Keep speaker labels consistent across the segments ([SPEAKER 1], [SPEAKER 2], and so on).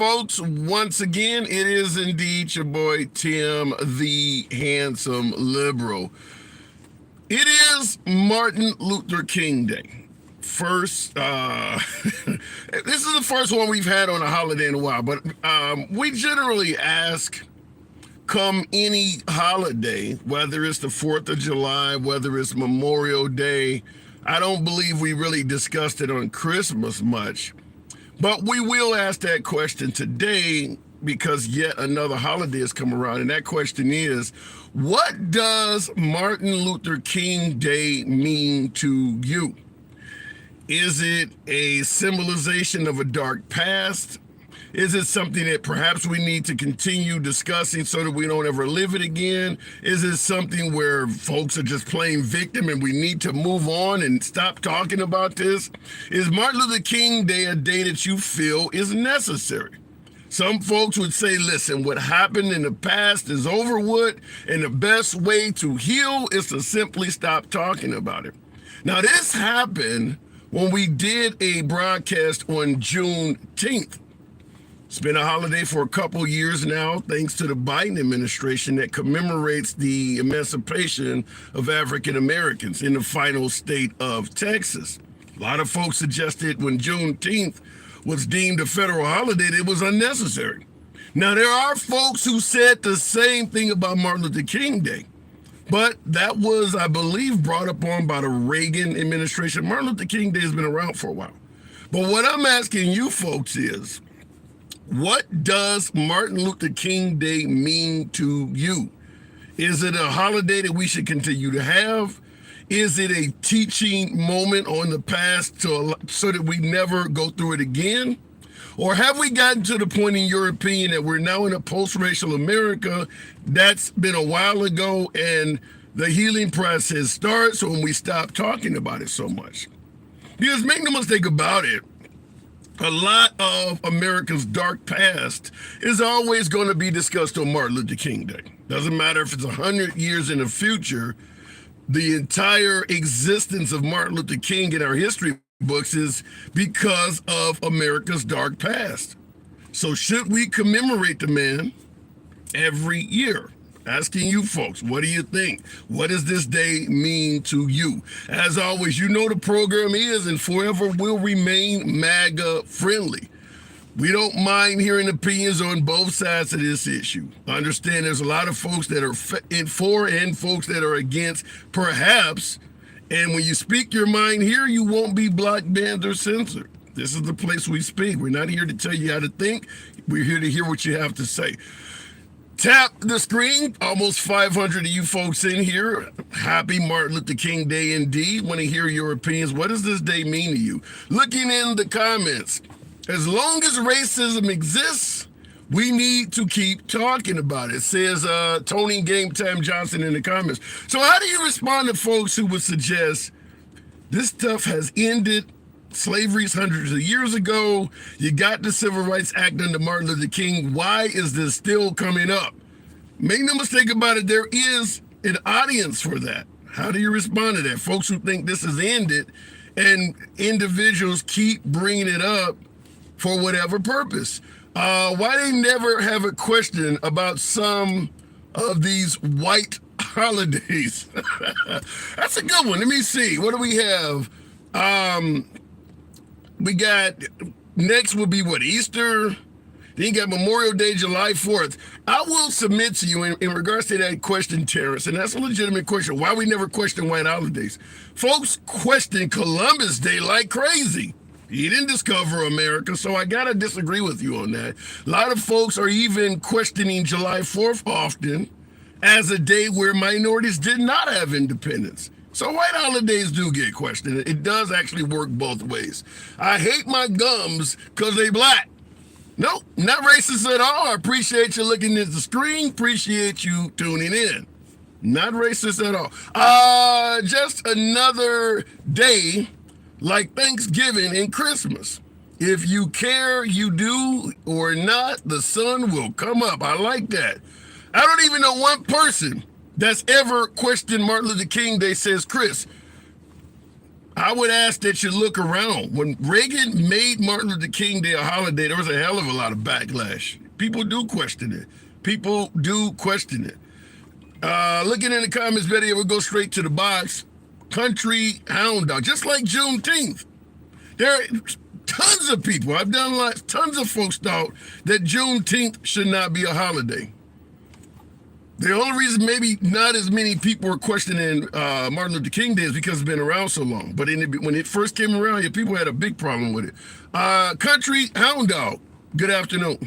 [SPEAKER 1] folks. Once again, it is indeed your boy Tim, the handsome liberal. It is Martin Luther King Day. First, this is the first one we've had on a holiday in a while, but we generally ask, come any holiday, whether it's the 4th of July, whether it's Memorial Day. I don't believe we really discussed it on Christmas much. But we will ask that question today because yet another holiday has come around. And that question is, what does Martin Luther King Day mean to you? Is it a symbolization of a dark past? Is it something that perhaps we need to continue discussing so that we don't ever live it again? Is it something where folks are just playing victim and we need to move on and stop talking about this? Is Martin Luther King Day a day that you feel is necessary? Some folks would say, listen, what happened in the past is over with, and the best way to heal is to simply stop talking about it. Now, this happened when we did a broadcast on Juneteenth. It's been a holiday for a couple years now, thanks to the Biden administration that commemorates the emancipation of African Americans in the final state of Texas. A lot of folks suggested when Juneteenth was deemed a federal holiday, that it was unnecessary. Now, there are folks who said the same thing about Martin Luther King Day, but that was, I believe, brought upon by the Reagan administration. Martin Luther King Day has been around for a while. But what I'm asking you folks is, what does Martin Luther King Day mean to you? Is it a holiday that we should continue to have? Is it a teaching moment on the past so that we never go through it again? Or have we gotten to the point, in your opinion, that we're now in a post-racial America? That's been a while ago, and the healing process starts when we stop talking about it so much. Because make no mistake about it, a lot of America's dark past is always going to be discussed on Martin Luther King Day. Doesn't matter if it's 100 years in the future, the entire existence of Martin Luther King in our history books is because of America's dark past. So should we commemorate the man every year? Asking you folks, what do you think? What does this day mean to you? As always, you know the program is and forever will remain MAGA friendly. We don't mind hearing opinions on both sides of this issue. I understand there's a lot of folks that are for and folks that are against, perhaps. And when you speak your mind here, you won't be blocked, banned, or censored. This is the place we speak. We're not here to tell you how to think. We're here to hear what you have to say. Tap the screen. Almost 500 of you folks in here. Happy Martin Luther King Day indeed. Want to hear your opinions. What does this day mean to you? Looking in the comments. As long as racism exists, we need to keep talking about it, says Tony Game Time Johnson in the comments. So how do you respond to folks who would suggest this stuff has ended? Slavery's hundreds of years ago. You got the Civil Rights Act under Martin Luther King. Why is this still coming up? Make no mistake about it, there is an audience for that. How do you respond to that? Folks who think this has ended and individuals keep bringing it up for whatever purpose. Why they never have a question about some of these white holidays? That's a good one. Let me see. What do we have? We got, next will be what, Easter? Then you got Memorial Day, July 4th. I will submit to you in regards to that question, Terrence, and that's a legitimate question, why we never question white holidays. Folks question Columbus Day like crazy. He didn't discover America, so I gotta disagree with you on that. A lot of folks are even questioning July 4th often as a day where minorities did not have independence. So white holidays do get questioned. It does actually work both ways. I hate my gums because they black. Nope, not racist at all. I appreciate you looking at the screen. Appreciate you tuning in. Not racist at all. Just another day like Thanksgiving and Christmas. If you care, you do, or not, the sun will come up. I like that. I don't even know one person that's ever questioned Martin Luther King Day, says Chris. I would ask that you look around. When Reagan made Martin Luther King Day a holiday, there was a hell of a lot of backlash. People do question it. People do question it. Looking in the comments, Betty, we'll go straight to the box. Country hound dog, just like Juneteenth. There are tons of people, I've done lots, tons of folks thought that Juneteenth should not be a holiday. The only reason maybe not as many people were questioning Martin Luther King Day is because it's been around so long. But when it first came around, yeah, people had a big problem with it. Country hound dog, good afternoon.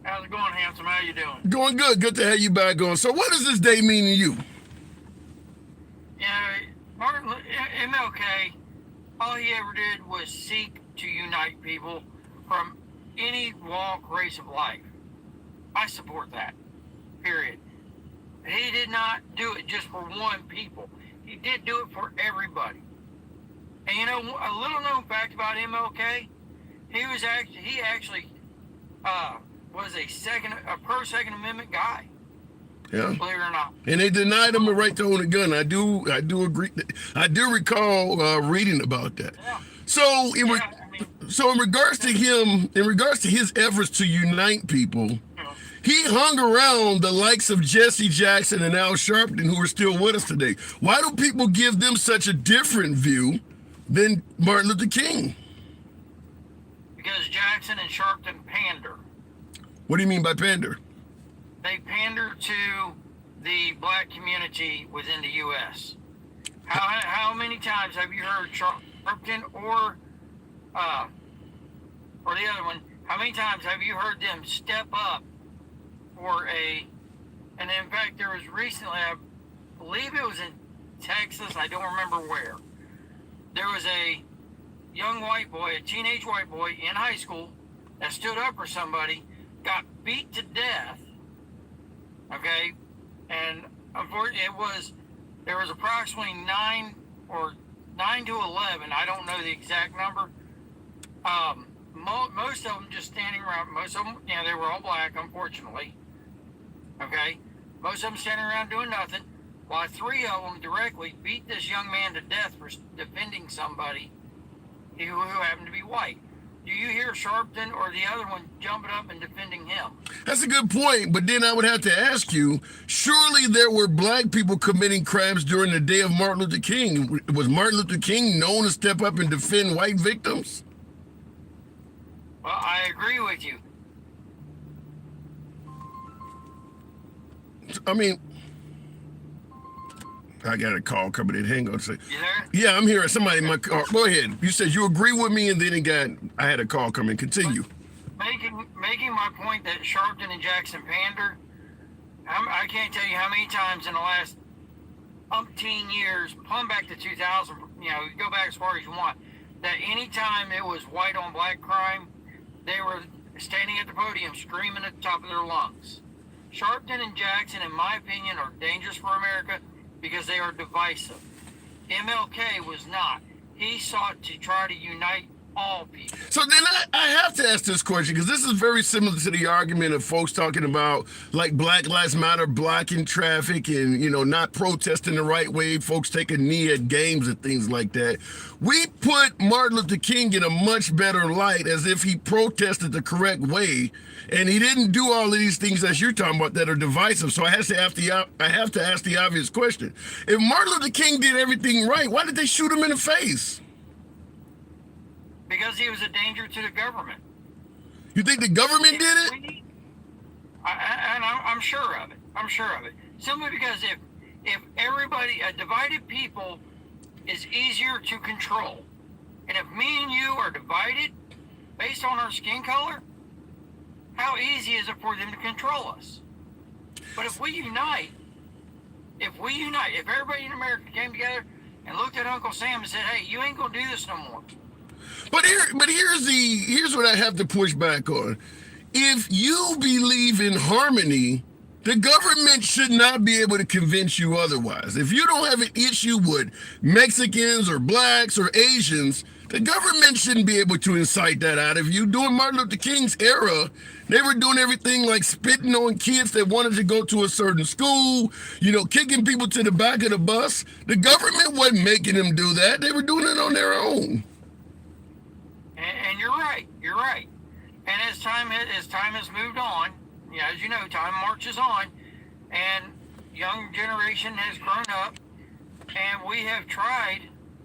[SPEAKER 2] How's it going, handsome? How you doing?
[SPEAKER 1] Going good. Good to have you back on. So what does this day mean to you?
[SPEAKER 2] Yeah, MLK, all he ever did was seek to unite people from any walk, race of life. I support that, period. He did not do it just for one people. He did do it for everybody. And you know, a little known fact about MLK, he actually was a pro-Second Amendment guy.
[SPEAKER 1] Yeah.
[SPEAKER 2] Believe it or not.
[SPEAKER 1] And they denied him the right to own a gun. I do agree. I do recall reading about that.
[SPEAKER 2] Yeah.
[SPEAKER 1] So in regards to his efforts to unite people, he hung around the likes of Jesse Jackson and Al Sharpton, who are still with us today. Why do people give them such a different view than Martin Luther King?
[SPEAKER 2] Because Jackson and Sharpton pander.
[SPEAKER 1] What do you mean by pander?
[SPEAKER 2] They pander to the black community within the U.S. How many times have you heard Sharpton or the other one? How many times have you heard them step up for and in fact, there was recently, I believe it was in Texas, I don't remember where. There was a young white boy, a teenage white boy in high school that stood up for somebody, got beat to death. Okay, and unfortunately, there was approximately 9 to 11. I don't know the exact number. Most of them just standing around. Most of them, they were all black, unfortunately. Okay, most of them standing around doing nothing, while 3 of them directly beat this young man to death for defending somebody who happened to be white. Do you hear Sharpton or the other one jumping up and defending him?
[SPEAKER 1] That's a good point, but then I would have to ask you, surely there were black people committing crimes during the day of Martin Luther King. Was Martin Luther King known to step up and defend white victims?
[SPEAKER 2] Well, I agree with you.
[SPEAKER 1] I mean, I got a call coming in. Hang on a second.
[SPEAKER 2] You there?
[SPEAKER 1] Yeah, I'm here. Somebody in my car. Go ahead. You said you agree with me, and then I had a call come in. Continue.
[SPEAKER 2] Making my point that Sharpton and Jackson pander, I can't tell you how many times in the last umpteen years, plumb back to 2000, go back as far as you want, that any time it was white on black crime, they were standing at the podium screaming at the top of their lungs. Sharpton and Jackson, in my opinion, are dangerous for America because they are divisive. MLK was not. He sought to try to unite all people.
[SPEAKER 1] So then I have to ask this question, because this is very similar to the argument of folks talking about like Black Lives Matter blocking traffic and, not protesting the right way, folks take a knee at games and things like that. We put Martin Luther King in a much better light as if he protested the correct way, and he didn't do all of these things that you're talking about that are divisive. So I have to ask the obvious question. If Martin Luther King did everything right, why did they shoot him in the face?
[SPEAKER 2] Because he was a danger to the government.
[SPEAKER 1] You think the government did it?
[SPEAKER 2] I'm sure of it. I'm sure of it. Simply because if everybody, a divided people is easier to control. And if me and you are divided based on our skin color, how easy is it for them to control us? But if we unite, if everybody in America came together and looked at Uncle Sam and said, hey, you ain't gonna do this no more.
[SPEAKER 1] But here's what I have to push back on. If you believe in harmony, the government should not be able to convince you otherwise. If you don't have an issue with Mexicans or blacks or Asians, The government shouldn't be able to incite that out of you. During Martin Luther King's era, they were doing everything like spitting on kids that wanted to go to a certain school, kicking people to the back of the bus. The government wasn't making them do that. They were doing it on their own.
[SPEAKER 2] And you're right. You're right. And as time has moved on, as you know, time marches on, and young generation has grown up, and we have tried.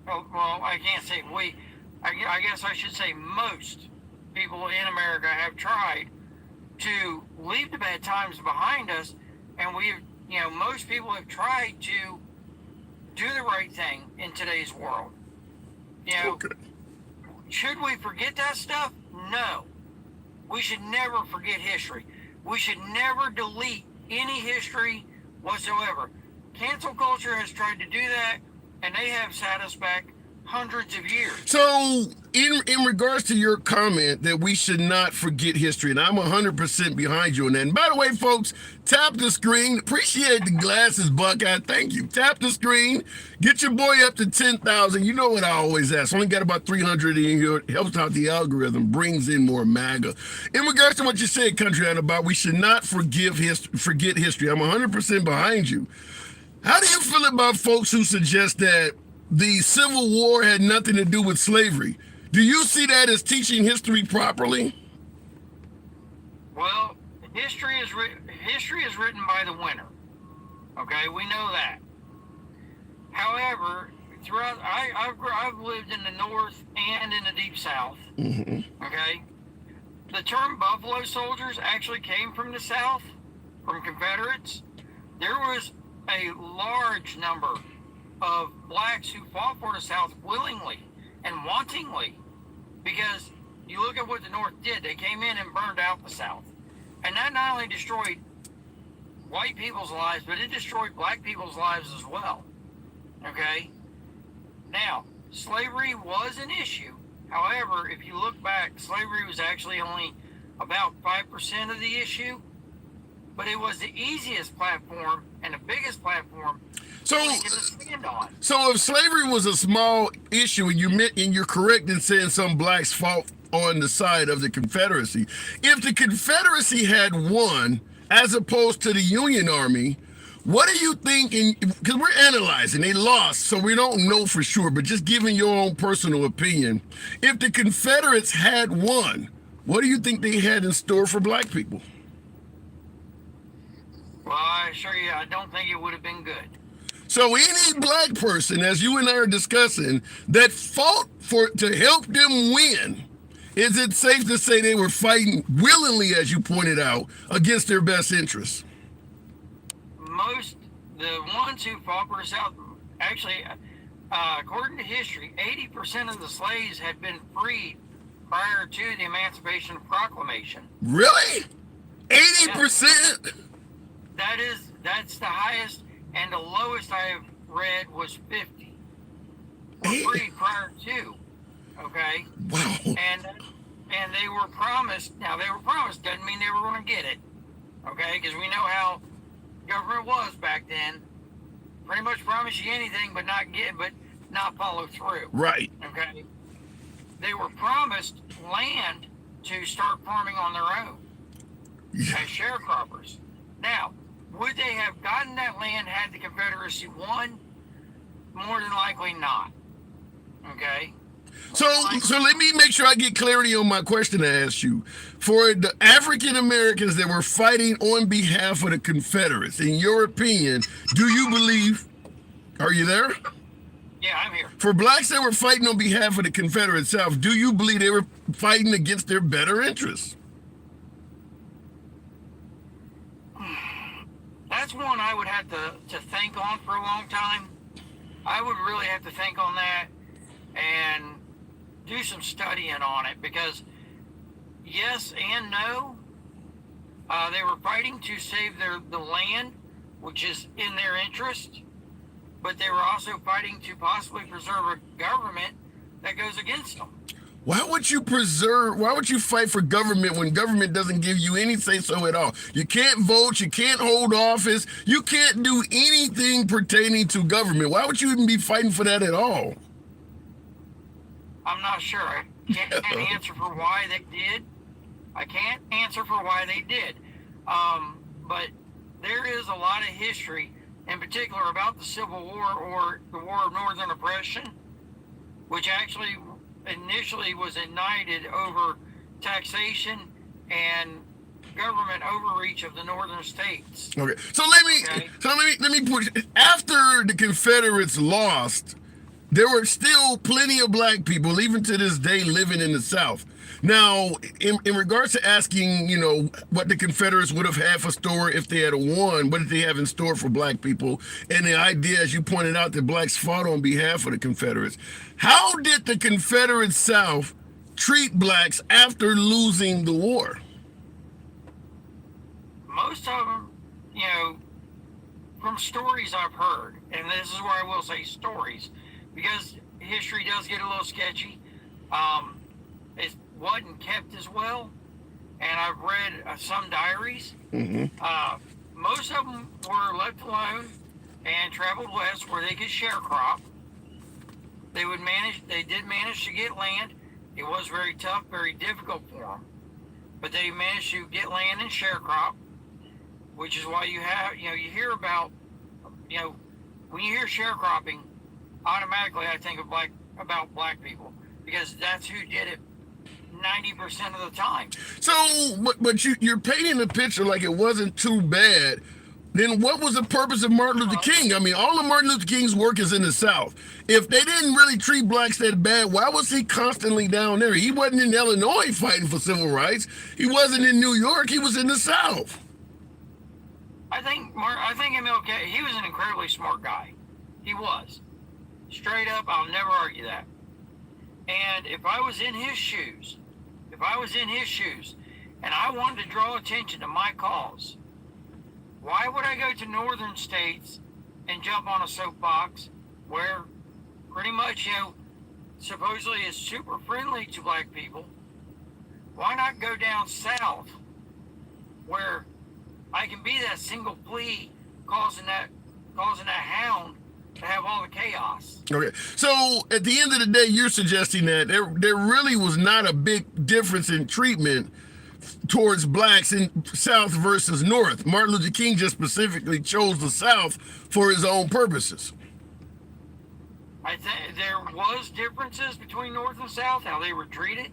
[SPEAKER 2] Well, I can't say we. I guess I should say most people in America have tried to leave the bad times behind us, and most people have tried to do the right thing in today's world.
[SPEAKER 1] Okay.
[SPEAKER 2] Should we forget that stuff? No. We should never forget history. We should never delete any history whatsoever. Cancel culture has tried to do that, and they have sat us back hundreds of years.
[SPEAKER 1] So in regards to your comment that we should not forget history, and I'm 100% behind you on that. And by the way, folks, tap the screen. Appreciate the glasses, Buckeye. Thank you. Tap the screen. Get your boy up to 10,000. You know what I always ask. Only got about 300 in here. It helps out the algorithm, brings in more MAGA. In regards to what you said, Country Out About, we should not forget history. I'm 100% behind you. How do you feel about folks who suggest that the Civil War had nothing to do with slavery? Do you see that as teaching history properly?
[SPEAKER 2] Well, history is written by the winner. Okay, we know that. However, I've lived in the North and in the Deep South.
[SPEAKER 1] Mm-hmm.
[SPEAKER 2] Okay, the term Buffalo Soldiers actually came from the South, from Confederates. There was a large number of blacks who fought for the South willingly and wantingly, because you look at what the North did. They came in and burned out the South, and that not only destroyed white people's lives, but it destroyed black people's lives as well. Okay, now slavery was an issue. However, if you look back, slavery was actually only about 5% of the issue, but it was the easiest platform and the biggest platform. So
[SPEAKER 1] if slavery was a small issue, and you're correct in saying some blacks fought on the side of the Confederacy, if the Confederacy had won as opposed to the Union Army, what do you think? Because we're analyzing, they lost, so we don't know for sure, but just giving your own personal opinion, if the Confederates had won, what do you think they had in store for black people?
[SPEAKER 2] Well, I assure you, I don't think it would have been good.
[SPEAKER 1] So any black person, as you and I are discussing, that fought to help them win, is it safe to say they were fighting willingly, as you pointed out, against their best interests?
[SPEAKER 2] The ones who fought for the South, actually, according to history, 80% of the slaves had been freed prior to the Emancipation Proclamation.
[SPEAKER 1] Really? 80%?
[SPEAKER 2] That's the highest, and the lowest I have read was 50. Were freed prior to, okay?
[SPEAKER 1] Wow.
[SPEAKER 2] And they were promised. Now they were promised doesn't mean they were going to get it, okay? Because we know how government was back then. Pretty much promise you anything, but not follow through.
[SPEAKER 1] Right.
[SPEAKER 2] Okay. They were promised land to start farming on their own as sharecroppers. Now, would they have gotten that land had the Confederacy won? More than likely not. Okay?
[SPEAKER 1] So let me make sure I get clarity on my question I asked you. For the African Americans that were fighting on behalf of the Confederates, in your opinion, do you believe, are you there?
[SPEAKER 2] Yeah, I'm here.
[SPEAKER 1] For blacks that were fighting on behalf of the Confederate South, do you believe they were fighting against their better interests?
[SPEAKER 2] That's one I would have to think on for a long time. I would really have to think on that and do some studying on it, because yes and no. They were fighting to save the land, which is in their interest, but they were also fighting to possibly preserve a government that goes against them.
[SPEAKER 1] Why would you fight for government when government doesn't give you any say-so at all? You can't vote, you can't hold office, you can't do anything pertaining to government. Why would you even be fighting for that at all?
[SPEAKER 2] I'm not sure. I can't answer for why they did. I can't answer for why they did. But there is a lot of history, in particular about the Civil War or the War of Northern Oppression, which actually initially was ignited over taxation and government overreach of the northern states.
[SPEAKER 1] Okay, so let me put. After the Confederates lost, there were still plenty of black people, even to this day, living in the South. Now, in regards to asking, what the Confederates would have had for store if they had won, what did they have in store for black people, and the idea, as you pointed out, that blacks fought on behalf of the Confederates. How did the Confederate South treat blacks after losing the war?
[SPEAKER 2] Most of them, from stories I've heard, and this is where I will say stories, because history does get a little sketchy. It wasn't kept as well, and I've read some diaries.
[SPEAKER 1] Mm-hmm.
[SPEAKER 2] Most of them were left alone and traveled west where they could sharecrop. They did manage to get land. It was very tough, very difficult for them, but they managed to get land and sharecrop, which is why you hear about, when you hear sharecropping, automatically I think of about black people, because that's who did it 90% of the time.
[SPEAKER 1] So, but you're painting a picture like it wasn't too bad. Then what was the purpose of Martin Luther King? I mean, all of Martin Luther King's work is in the South. If they didn't really treat blacks that bad, why was he constantly down there? He wasn't in Illinois fighting for civil rights. He wasn't in New York. He was in the South.
[SPEAKER 2] I think MLK, he was an incredibly smart guy. He was. Straight up, I'll never argue that. And if I was in his shoes, and I wanted to draw attention to my cause, why would I go to northern states and jump on a soapbox where pretty much, supposedly is super friendly to black people? Why not go down south where I can be that single plea causing that hound to have all the chaos?
[SPEAKER 1] Okay, so at the end of the day, you're suggesting that there really was not a big difference in treatment towards blacks in South versus North. Martin Luther King just specifically chose the South for his own purposes.
[SPEAKER 2] I think there was differences between North and South, how they were treated,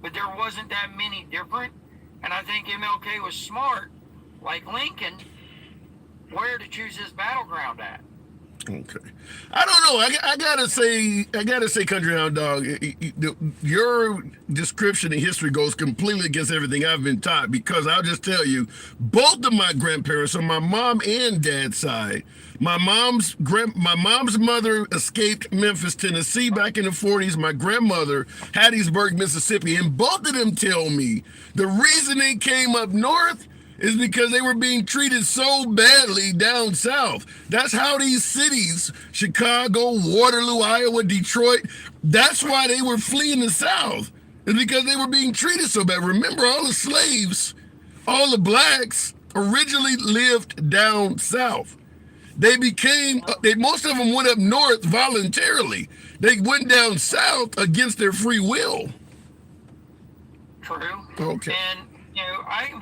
[SPEAKER 2] but there wasn't that many different. And I think MLK was smart, like Lincoln, where to choose his battleground at.
[SPEAKER 1] Okay, I don't know. I gotta say, Country Hound Dog, your description of history goes completely against everything I've been taught. Because I'll just tell you, both of my grandparents, on my mom and dad's side, my mom's mother escaped Memphis, Tennessee back in the 40s. My grandmother, Hattiesburg, Mississippi, and both of them tell me the reason they came up north is because they were being treated so badly down south. That's how these cities, Chicago, Waterloo, Iowa, Detroit, that's why they were fleeing the South. It's because they were being treated so bad. Remember, all the slaves, all the blacks originally lived down south. Most of them went up north voluntarily. They went down south against their free will.
[SPEAKER 2] True.
[SPEAKER 1] Okay.
[SPEAKER 2] And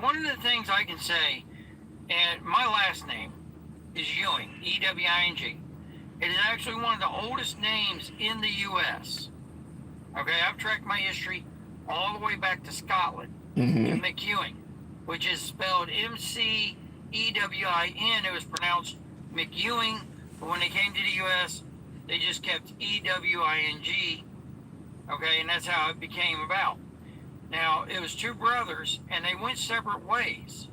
[SPEAKER 2] one of the things I can say, and my last name is Ewing, E-W-I-N-G. It is actually one of the oldest names in the U.S. Okay, I've tracked my history all the way back to Scotland, to McEwing, which is spelled M-C-E-W-I-N. It was pronounced McEwing, but when they came to the U.S., they just kept E-W-I-N-G. Okay, and that's how it became about. Now, it was two brothers, and they went separate ways,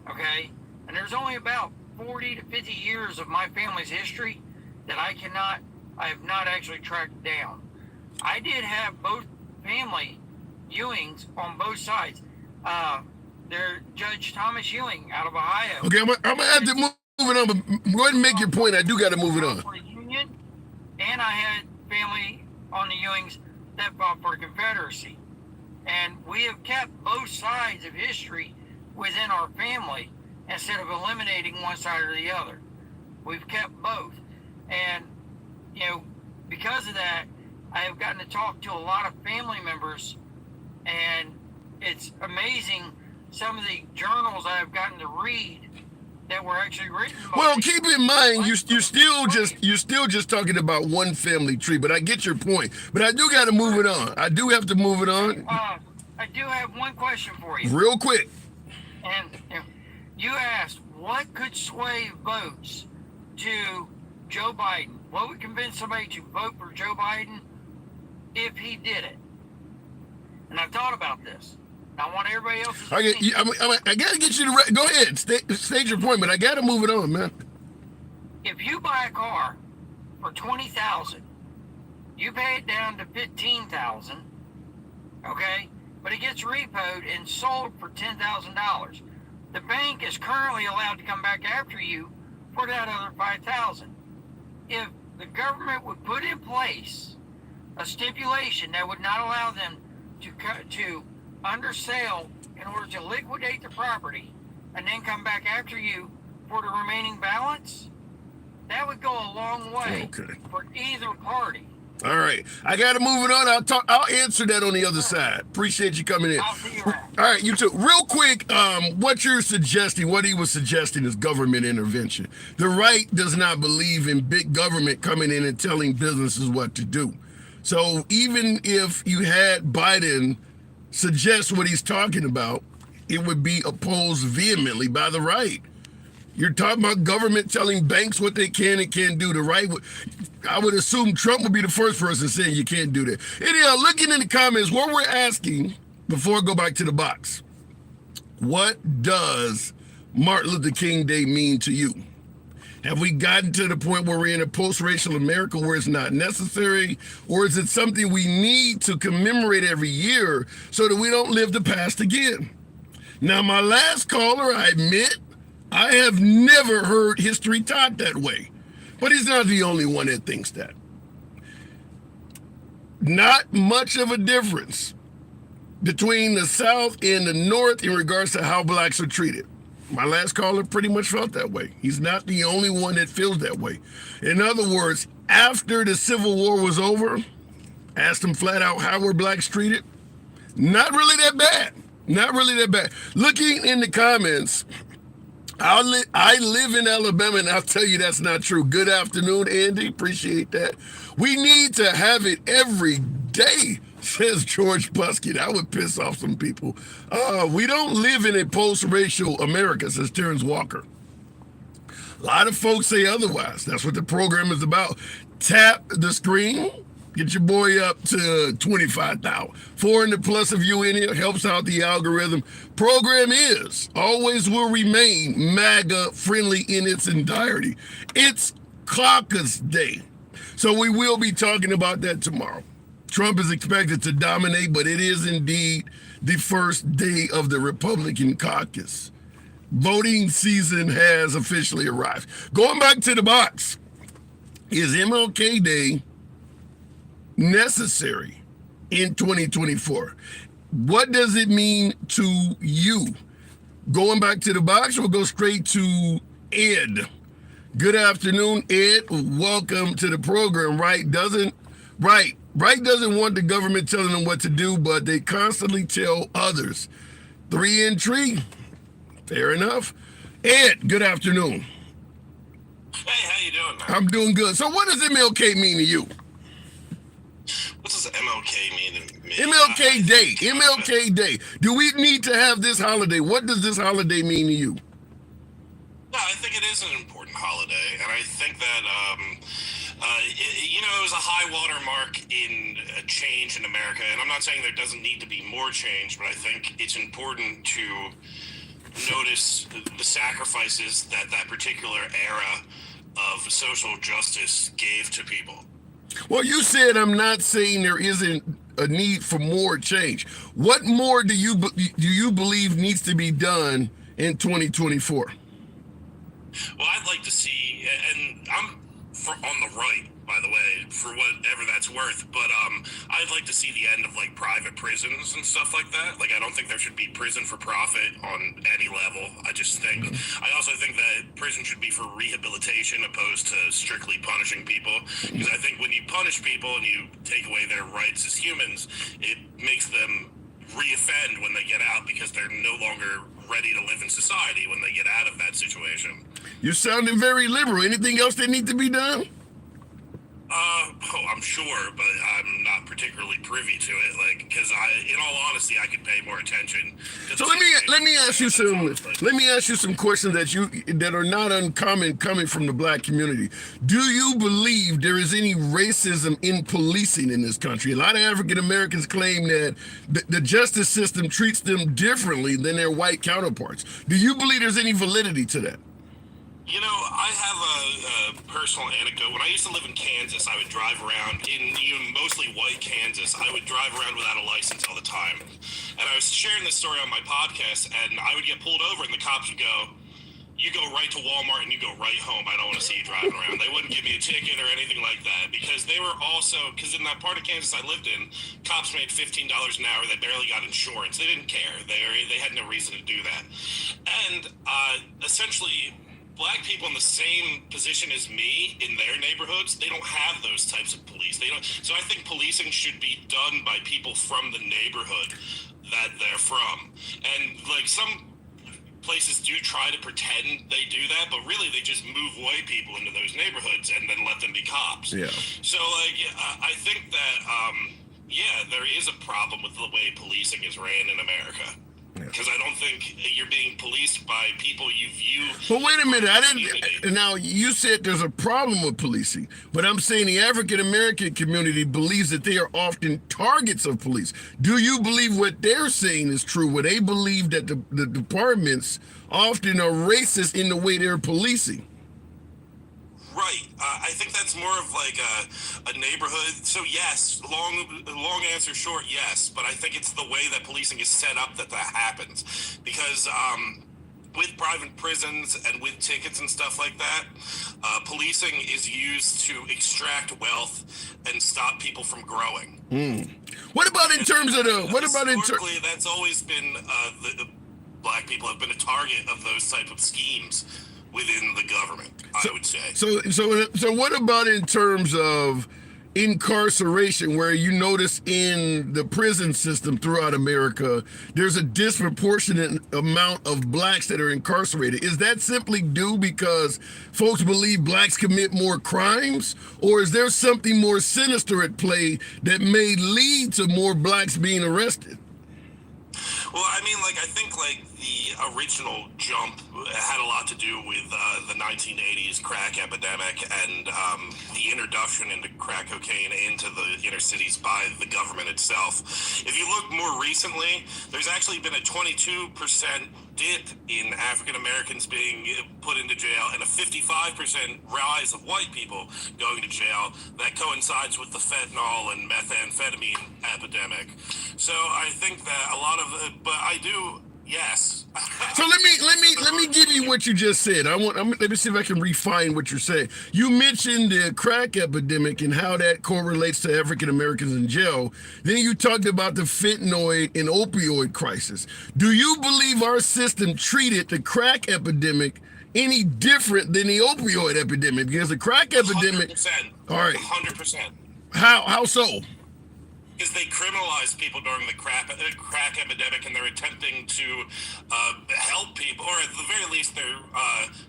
[SPEAKER 2] okay? And there's only about 40 to 50 years of my family's history that I have not actually tracked down. I did have both family Ewings on both sides. They're Judge Thomas Ewing out of Ohio.
[SPEAKER 1] Okay, I'm gonna have to move it on, but go ahead and make your point. I do got to move it on.
[SPEAKER 2] Union, and I had family on the Ewings that fought for the Confederacy. And we have kept both sides of history within our family instead of eliminating one side or the other. We've kept both. And, because of that, I have gotten to talk to a lot of family members, and it's amazing some of the journals I have gotten to read that were actually written by
[SPEAKER 1] Well, keep in mind, you're still just talking about one family tree, but I get your point. But I do got to move it on. I do have to move it on.
[SPEAKER 2] I do have one question for you.
[SPEAKER 1] Real quick.
[SPEAKER 2] And you asked, what could sway votes to Joe Biden? What would convince somebody to vote for Joe Biden if he did it? And I've thought about this. I want everybody else's opinion.
[SPEAKER 1] I got to get you to go ahead. State your point, but I got to move it on, man.
[SPEAKER 2] If you buy a car for $20,000, you pay it down to $15,000, okay? But it gets repoed and sold for $10,000. The bank is currently allowed to come back after you for that other $5,000. If the government would put in place a stipulation that would not allow them to undersell in order to liquidate the property and then come back after you for the remaining balance, that would go a long way for either party.
[SPEAKER 1] All right, I got to move it on. I'll answer that on the other side. Appreciate you coming in.
[SPEAKER 2] I'll see you around.
[SPEAKER 1] All right, you too. Real quick, what you're suggesting, what he was suggesting is government intervention. The right does not believe in big government coming in and telling businesses what to do. So even if you had Biden suggest what he's talking about, it would be opposed vehemently by the right. You're talking about government telling banks what they can and can't do. The right I would assume Trump would be the first person saying you can't do that. Anyhow, looking in the comments, what we're asking, before I go back to the box, what does Martin Luther King Day mean to you? Have we gotten to the point where we're in a post-racial America where it's not necessary? Or is it something we need to commemorate every year so that we don't live the past again? Now, my last caller, I admit, I have never heard history taught that way. But he's not the only one that thinks that. Not much of a difference between the South and the North in regards to how blacks are treated. My last caller pretty much felt that way. He's not the only one that feels that way. In other words, after the Civil War was over, asked him flat out, how were blacks treated? Not really that bad. Not really that bad. Looking in the comments, I live in Alabama, and I'll tell you that's not true. Good afternoon, Andy. Appreciate that. We need to have it every day, says George Busky. That would piss off some people. We don't live in a post-racial America, says Terrence Walker. A lot of folks say otherwise. That's what the program is about. Tap the screen. Get your boy up to 25,000. 400 plus of you in here helps out the algorithm. Program is, always will remain MAGA friendly in its entirety. It's caucus day. So we will be talking about that tomorrow. Trump is expected to dominate, but it is indeed the first day of the Republican caucus. Voting season has officially arrived. Going back to the box, is MLK Day necessary in 2024? What does it mean to you? Going back to the box, we'll go straight to Ed. Good afternoon, Ed. Welcome to the program. Right doesn't want the government telling them what to do, but they constantly tell others. 3 and 3. Fair enough. Ed, good afternoon.
[SPEAKER 3] Hey, how you doing, man?
[SPEAKER 1] I'm doing good. So what does MLK mean to you?
[SPEAKER 3] What does MLK mean to me?
[SPEAKER 1] MLK Day. MLK Day. Do we need to have this holiday? What does this holiday mean to you?
[SPEAKER 3] No, I think it is an important holiday, and I think that it was a high water mark in a change in America. And I'm not saying there doesn't need to be more change, but I think it's important to notice the sacrifices that particular era of social justice gave to people.
[SPEAKER 1] Well, you said I'm not saying there isn't a need for more change. What more do you believe needs to be done in 2024?
[SPEAKER 3] Well, I'd like to see, and I'm on the right, by the way, for whatever that's worth. But I'd like to see the end of like private prisons and stuff like that. Like, I don't think there should be prison for profit on any level. I just think, I also think that prison should be for rehabilitation opposed to strictly punishing people. Because I think when you punish people and you take away their rights as humans, it makes them reoffend when they get out because they're no longer ready to live in society when they get out of that situation.
[SPEAKER 1] You're sounding very liberal. Anything else that needs to be done?
[SPEAKER 3] I'm sure, but I'm not particularly privy to it. Like, because in all honesty, I could pay more attention.
[SPEAKER 1] So let me ask you some questions that are not uncommon coming from the black community. Do you believe there is any racism in policing in this country? A lot of African Americans claim that the justice system treats them differently than their white counterparts. Do you believe there's any validity to that?
[SPEAKER 3] You know, I have a personal anecdote. When I used to live in Kansas, I would drive around in mostly white Kansas. I would drive around without a license all the time. And I was sharing this story on my podcast, and I would get pulled over, and the cops would go, "You go right to Walmart and you go right home. I don't want to see you driving around." They wouldn't give me a ticket or anything like that because they were also, because in that part of Kansas I lived in, cops made $15 an hour. They barely got insurance. They didn't care. They had no reason to do that. And essentially, black people in the same position as me in their neighborhoods, they don't have those types of police. They don't. So I think policing should be done by people from the neighborhood that they're from. And like some places do try to pretend they do that, but really they just move white people into those neighborhoods and then let them be cops.
[SPEAKER 1] Yeah.
[SPEAKER 3] So like I think that there is a problem with the way policing is ran in America. Because I don't think you're being policed by people you view.
[SPEAKER 1] But wait a minute, now you said there's a problem with policing, but I'm saying the African American community believes that they are often targets of police. Do you believe what they're saying is true, where they believe that the departments often are racist in the way they're policing?
[SPEAKER 3] Right. I think that's more of like a neighborhood. So yes, long answer short, yes. But I think it's the way that policing is set up that happens. Because with private prisons and with tickets and stuff like that, policing is used to extract wealth and stop people from growing.
[SPEAKER 1] What about in terms of
[SPEAKER 3] historically, that's always been the black people have been a target of those type of schemes within the government, I would say.
[SPEAKER 1] So what about in terms of incarceration, where you notice in the prison system throughout America, there's a disproportionate amount of blacks that are incarcerated? Is that simply due because folks believe blacks commit more crimes, or is there something more sinister at play that may lead to more blacks being arrested?
[SPEAKER 3] Well, I mean, like, I think, like, the original jump had a lot to do with the 1980s crack epidemic and the introduction into crack cocaine into the inner cities by the government itself. If you look more recently, there's actually been a 22% dip in African Americans being put into jail and a 55% rise of white people going to jail. That coincides with the fentanyl and methamphetamine epidemic. So I think that a lot of but I do, yes.
[SPEAKER 1] So let me give you what you just said. Let me see if I can refine what you're saying. You mentioned the crack epidemic and how that correlates to African Americans in jail. Then you talked about the fentanyl and opioid crisis. Do you believe our system treated the crack epidemic any different than the opioid epidemic? Because the crack epidemic,
[SPEAKER 3] 100%.
[SPEAKER 1] All right,
[SPEAKER 3] 100%.
[SPEAKER 1] How so?
[SPEAKER 3] Because they criminalized people during the crack epidemic, and they're attempting to help people, or at the very least, they're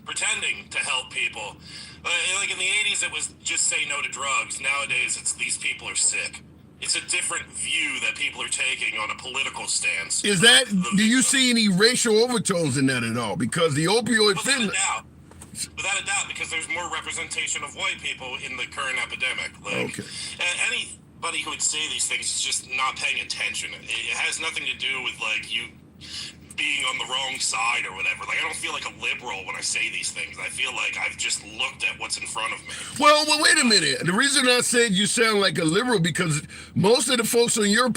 [SPEAKER 3] pretending to help people. Like in the 80s, it was just say no to drugs. Nowadays, it's these people are sick. It's a different view that people are taking on a political stance.
[SPEAKER 1] Is that? Do you see any racial overtones in that at all? Because the opioid
[SPEAKER 3] Without a doubt, because there's more representation of white people in the current epidemic. Like,
[SPEAKER 1] okay.
[SPEAKER 3] Anybody who would say these things is just not paying attention. It has nothing to do with like you being on the wrong side or whatever. Like, I don't feel like a liberal when I say these things. I feel like I've just looked at what's in front of me.
[SPEAKER 1] Well, wait a minute. The reason I said you sound like a liberal, because most of the folks on your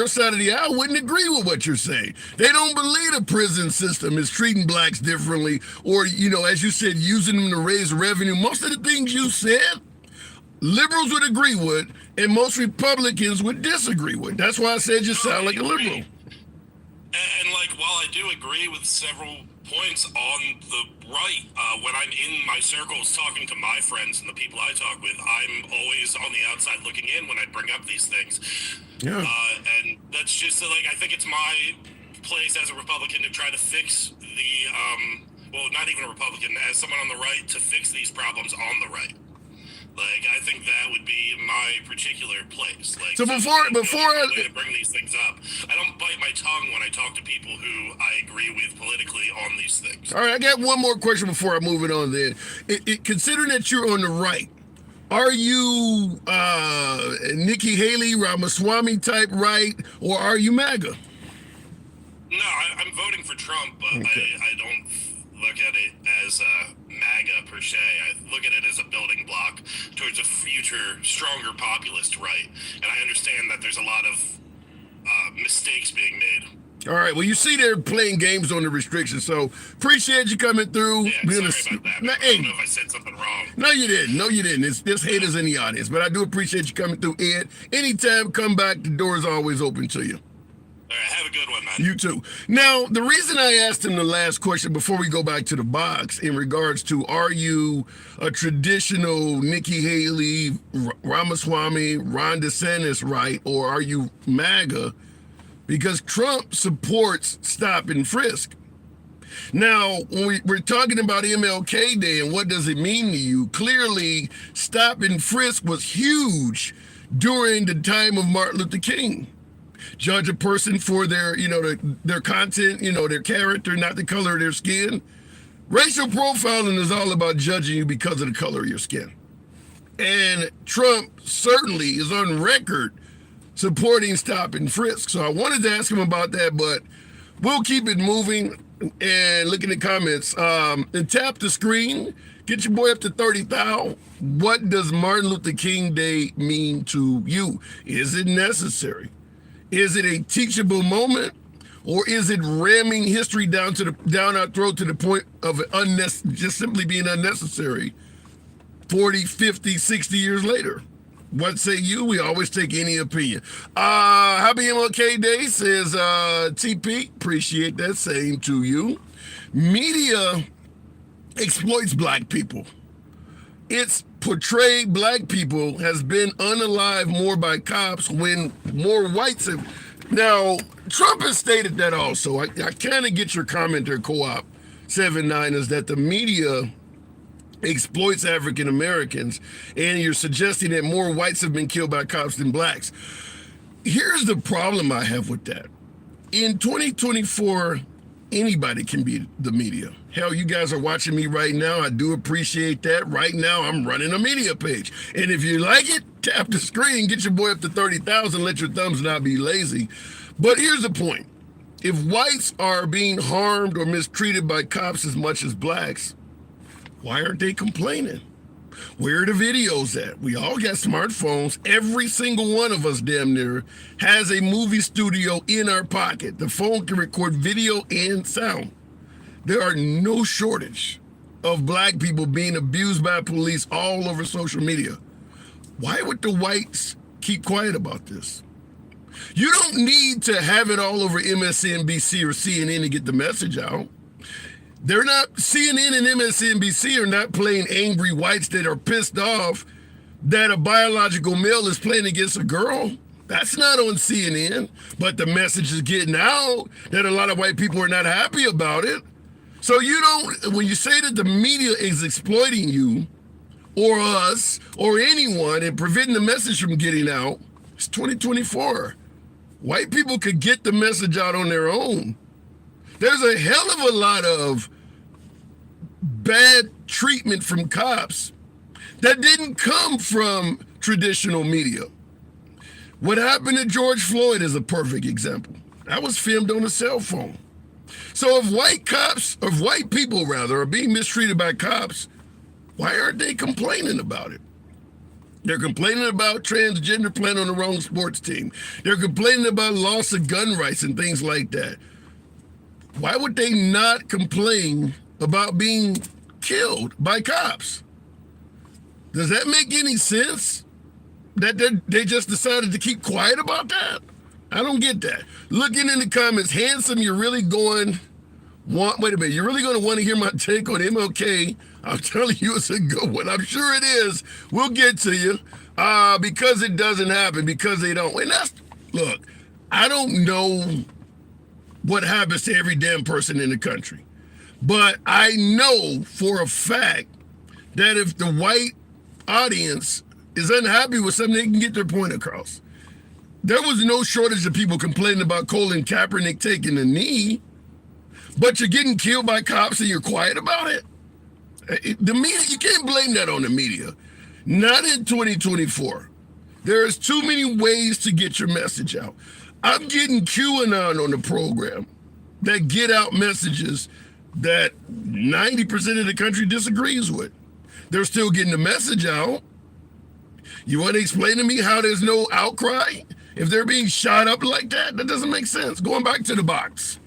[SPEAKER 1] side of the aisle wouldn't agree with what you're saying. They don't believe the prison system is treating blacks differently, or, as you said, using them to raise revenue. Most of the things you said, liberals would agree with and most Republicans would disagree with. That's why I said you sound like a liberal.
[SPEAKER 3] And like, while I do agree with several points on the right, when I'm in my circles talking to my friends and the people I talk with, I'm always on the outside looking in when I bring up these things.
[SPEAKER 1] Yeah.
[SPEAKER 3] And that's just like, I think it's my place as a Republican to try to fix the, well, not even a Republican, as someone on the right, to fix these problems on the right. Like, I think that would be my particular place. Like,
[SPEAKER 1] so before I
[SPEAKER 3] to bring these things up, I don't bite my tongue when I talk to people who I agree with politically on these things.
[SPEAKER 1] All right, I got one more question before I move it on. Then, considering that you're on the right, are you Nikki Haley, Ramaswamy type right, or are you MAGA?
[SPEAKER 3] No, I'm voting for Trump, but
[SPEAKER 1] okay.
[SPEAKER 3] I don't look at it as MAGA per se. I look at it as a building block towards a future, stronger populist right. And I understand that there's a lot of mistakes being made.
[SPEAKER 1] All right. Well, you see they're playing games on the restrictions, so appreciate you coming through.
[SPEAKER 3] Yeah, sorry about that. I don't know if I said something wrong.
[SPEAKER 1] No, you didn't. No, you didn't. There's haters in the audience, but I do appreciate you coming through, Ed. Anytime, come back. The door is always open to you.
[SPEAKER 3] All right, have a good one, man.
[SPEAKER 1] You too. Now, the reason I asked him the last question before we go back to the box in regards to are you a traditional Nikki Haley, Ramaswamy, Ron DeSantis right, or are you MAGA? Because Trump supports stop and frisk. Now, when we're talking about MLK Day and what does it mean to you, clearly stop and frisk was huge during the time of Martin Luther King. Judge a person for their, their content, their character, not the color of their skin. Racial profiling is all about judging you because of the color of your skin. And Trump certainly is on record supporting stop and frisk. So I wanted to ask him about that, but we'll keep it moving and look in the comments. And tap the screen. Get your boy up to 30,000. What does Martin Luther King Day mean to you? Is it necessary? Is it a teachable moment, or is it ramming history down our throat to the point of just simply being unnecessary 40, 50, 60 years later? What say you? We always take any opinion. Happy MLK Day, says TP. Appreciate that. Same to you. Media exploits black people. It's portrayed black people has been unalived more by cops when more whites have. Now, Trump has stated that also. I kind of get your comment there, Co-op 79, is that the media exploits African Americans, and you're suggesting that more whites have been killed by cops than blacks. Here's the problem I have with that. In 2024, anybody can be the media. Hell, you guys are watching me right now. I do appreciate that. Right now, I'm running a media page. And if you like it, tap the screen, get your boy up to 30,000, let your thumbs not be lazy. But here's the point. If whites are being harmed or mistreated by cops as much as blacks, why aren't they complaining? Where are the videos at? We all got smartphones. Every single one of us, damn near, has a movie studio in our pocket. The phone can record video and sound. There are no shortage of black people being abused by police all over social media. Why would the whites keep quiet about this? You don't need to have it all over MSNBC or CNN to get the message out. They're not, CNN and MSNBC are not playing angry whites that are pissed off that a biological male is playing against a girl. That's not on CNN, but the message is getting out that a lot of white people are not happy about it. So you don't, when you say that the media is exploiting you or us or anyone and preventing the message from getting out, it's 2024. White people could get the message out on their own. There's a hell of a lot of bad treatment from cops that didn't come from traditional media. What happened to George Floyd is a perfect example. That was filmed on a cell phone. So if white people are being mistreated by cops, why aren't they complaining about it? They're complaining about transgender playing on the wrong sports team. They're complaining about loss of gun rights and things like that. Why would they not complain about being killed by cops? Does that make any sense? That they just decided to keep quiet about that? I don't get that. Looking in the comments, handsome, you're really going, wait a minute, you're really going to want to hear my take on MLK. I'm telling you it's a good one. I'm sure it is. We'll get to you. Because it doesn't happen, because they don't. And that's, look, I don't know what happens to every damn person in the country. But I know for a fact that if the white audience is unhappy with something, they can get their point across. There was no shortage of people complaining about Colin Kaepernick taking a knee, but you're getting killed by cops and you're quiet about it. The media, you can't blame that on the media. Not in 2024. There's too many ways to get your message out. I'm getting QAnon on the program that get out messages that 90% of the country disagrees with. They're still getting the message out. You want to explain to me how there's no outcry? If they're being shot up like that, that doesn't make sense. Going back to the box.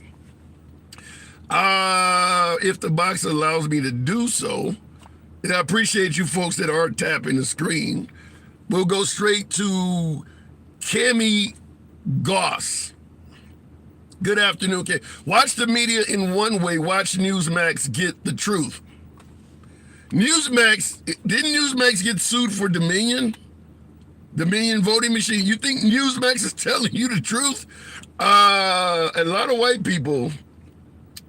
[SPEAKER 1] If the box allows me to do so, and I appreciate you folks that are tapping the screen, we'll go straight to Cammy Goss. Good afternoon, Cam. Watch the media in one way. Watch Newsmax get the truth. Didn't Newsmax get sued for Dominion? Dominion voting machine. You think Newsmax is telling you the truth? A lot of white people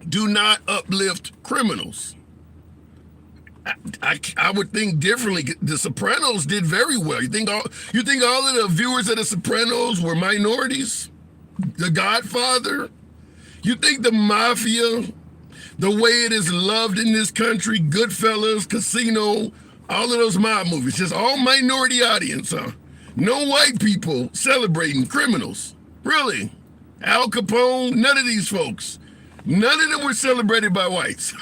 [SPEAKER 1] do not uplift criminals. I would think differently. The Sopranos did very well. You think all of the viewers of The Sopranos were minorities? The Godfather? You think the Mafia, the way it is loved in this country, Goodfellas, Casino, all of those mob movies, just all minority audience, huh? No white people celebrating criminals. Really? Al Capone, none of these folks. None of them were celebrated by whites.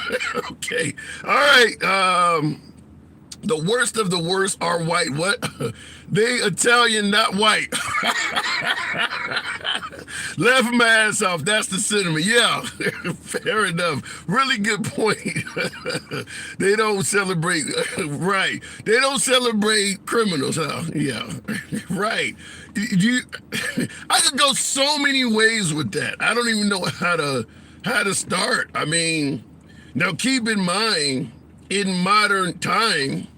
[SPEAKER 1] Okay. All right. The worst of the worst are white. What? They Italian, not white. Laugh my ass off. That's the sentiment. Yeah, fair enough. Really good point. They don't celebrate, right. They don't celebrate criminals, huh? Yeah, right. I could go so many ways with that. I don't even know how to start. I mean, now keep in mind, in modern time,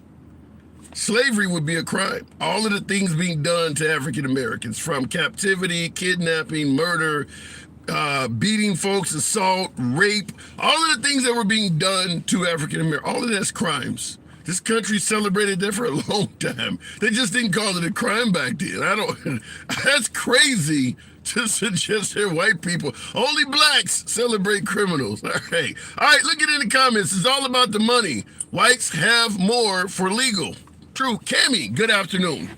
[SPEAKER 1] slavery would be a crime. All of the things being done to African Americans, from captivity, kidnapping, murder, beating folks, assault, rape, all of the things that were being done to African Americans, all of that's crimes. This country celebrated that for a long time. They just didn't call it a crime back then. That's crazy to suggest they're white people. Only blacks celebrate criminals. All right, look at it in the comments. It's all about the money. Whites have more for legal. True. Cammy, good afternoon.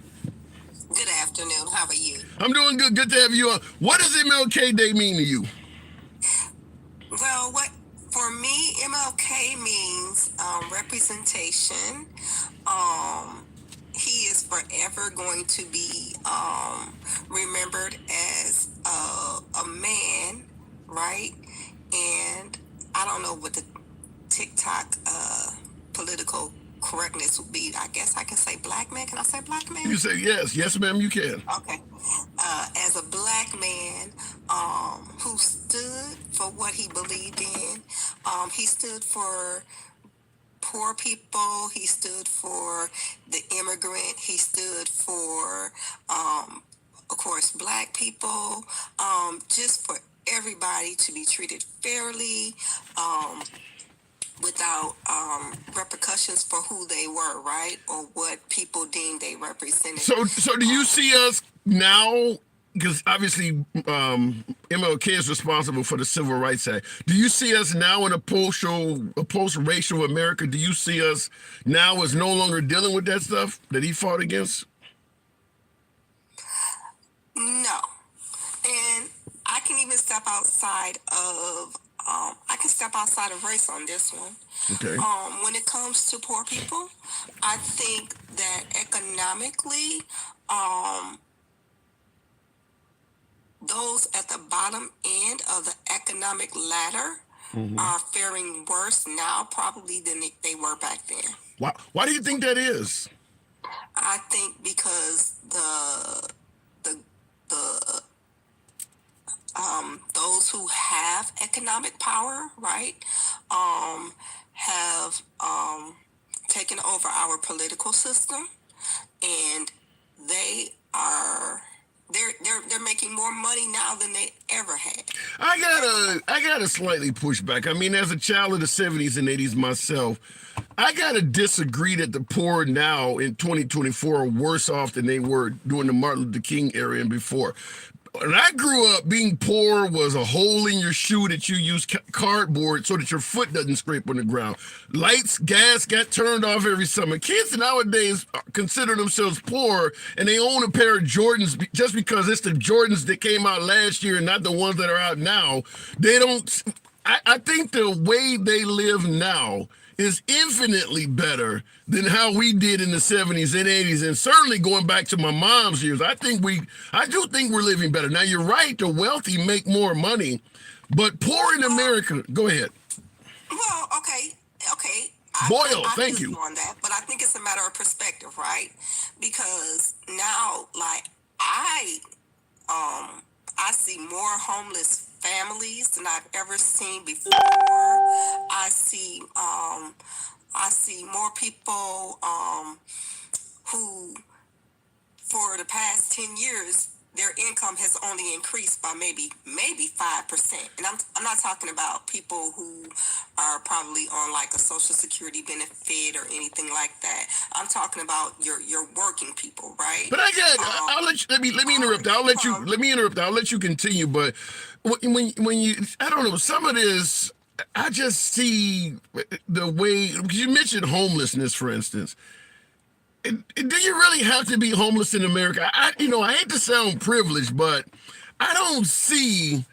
[SPEAKER 4] Good afternoon. How are you?
[SPEAKER 1] I'm doing good. Good to have you on. What does MLK Day mean to you?
[SPEAKER 4] Well, for me, MLK means representation. He is forever going to be remembered as a man, right? And I don't know what the TikTok political correctness would be. I guess I can say black man. Can I say black man?
[SPEAKER 1] You say yes. Yes, ma'am, you can.
[SPEAKER 4] Okay. As a black man who stood for what he believed in, he stood for poor people, he stood for the immigrant, he stood for, of course, black people, just for everybody to be treated fairly, without repercussions for who they were, right? Or what people deemed they represented.
[SPEAKER 1] So do you see us now, because obviously MLK is responsible for the Civil Rights Act. Do you see us now in a post-racial America? Do you see us now as no longer dealing with that stuff that he fought against?
[SPEAKER 4] No. And I can even step outside of race on this one.
[SPEAKER 1] Okay.
[SPEAKER 4] When it comes to poor people, I think that economically, those at the bottom end of the economic ladder are faring worse now probably than they were back then.
[SPEAKER 1] Why do you think that is?
[SPEAKER 4] I think because the those who have economic power, right, have taken over our political system, and they're making more money now than they ever had.
[SPEAKER 1] I gotta slightly push back. I mean, as a child of the 70s and 80s myself, I gotta disagree that the poor now in 2024 are worse off than they were during the Martin Luther King era and before. When I grew up, being poor was a hole in your shoe that you use cardboard so that your foot doesn't scrape on the ground. Lights, gas got turned off every summer. Kids nowadays consider themselves poor, and they own a pair of Jordans just because it's the Jordans that came out last year and not the ones that are out now. They don't. I think the way they live now is infinitely better than how we did in the 70s and 80s, and certainly going back to my mom's years. I do think we're living better. Now, you're right, the wealthy make more money, but poor in America, go ahead.
[SPEAKER 4] Well, okay.
[SPEAKER 1] Boyle,
[SPEAKER 4] I
[SPEAKER 1] thank you.
[SPEAKER 4] on that, but I think it's a matter of perspective, right? Because now, like, I see more homeless families than I've ever seen before. I see more people who, for the past 10 years, their income has only increased by maybe 5%. And I'm not talking about people who are probably on like a Social Security benefit or anything like that. I'm talking about your working people, right?
[SPEAKER 1] But I'll let me interrupt. Let me interrupt. I'll let you continue. But when you, I don't know, some of this, I just see the way, because you mentioned homelessness, for instance. Do you really have to be homeless in America? I hate to sound privileged, but I don't see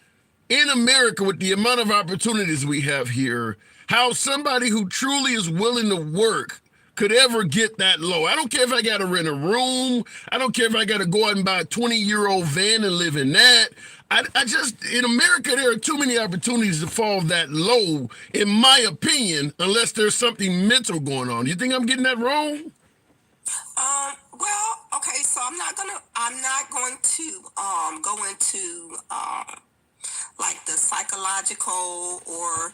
[SPEAKER 1] in America, with the amount of opportunities we have here, how somebody who truly is willing to work could ever get that low. I don't care if I got to rent a room. I don't care if I got to go out and buy a 20-year-old van and live in that. I just, in America, there are too many opportunities to fall that low, in my opinion, unless there's something mental going on. You think I'm getting that wrong?
[SPEAKER 4] Well, okay, so I'm not going to go into like the psychological or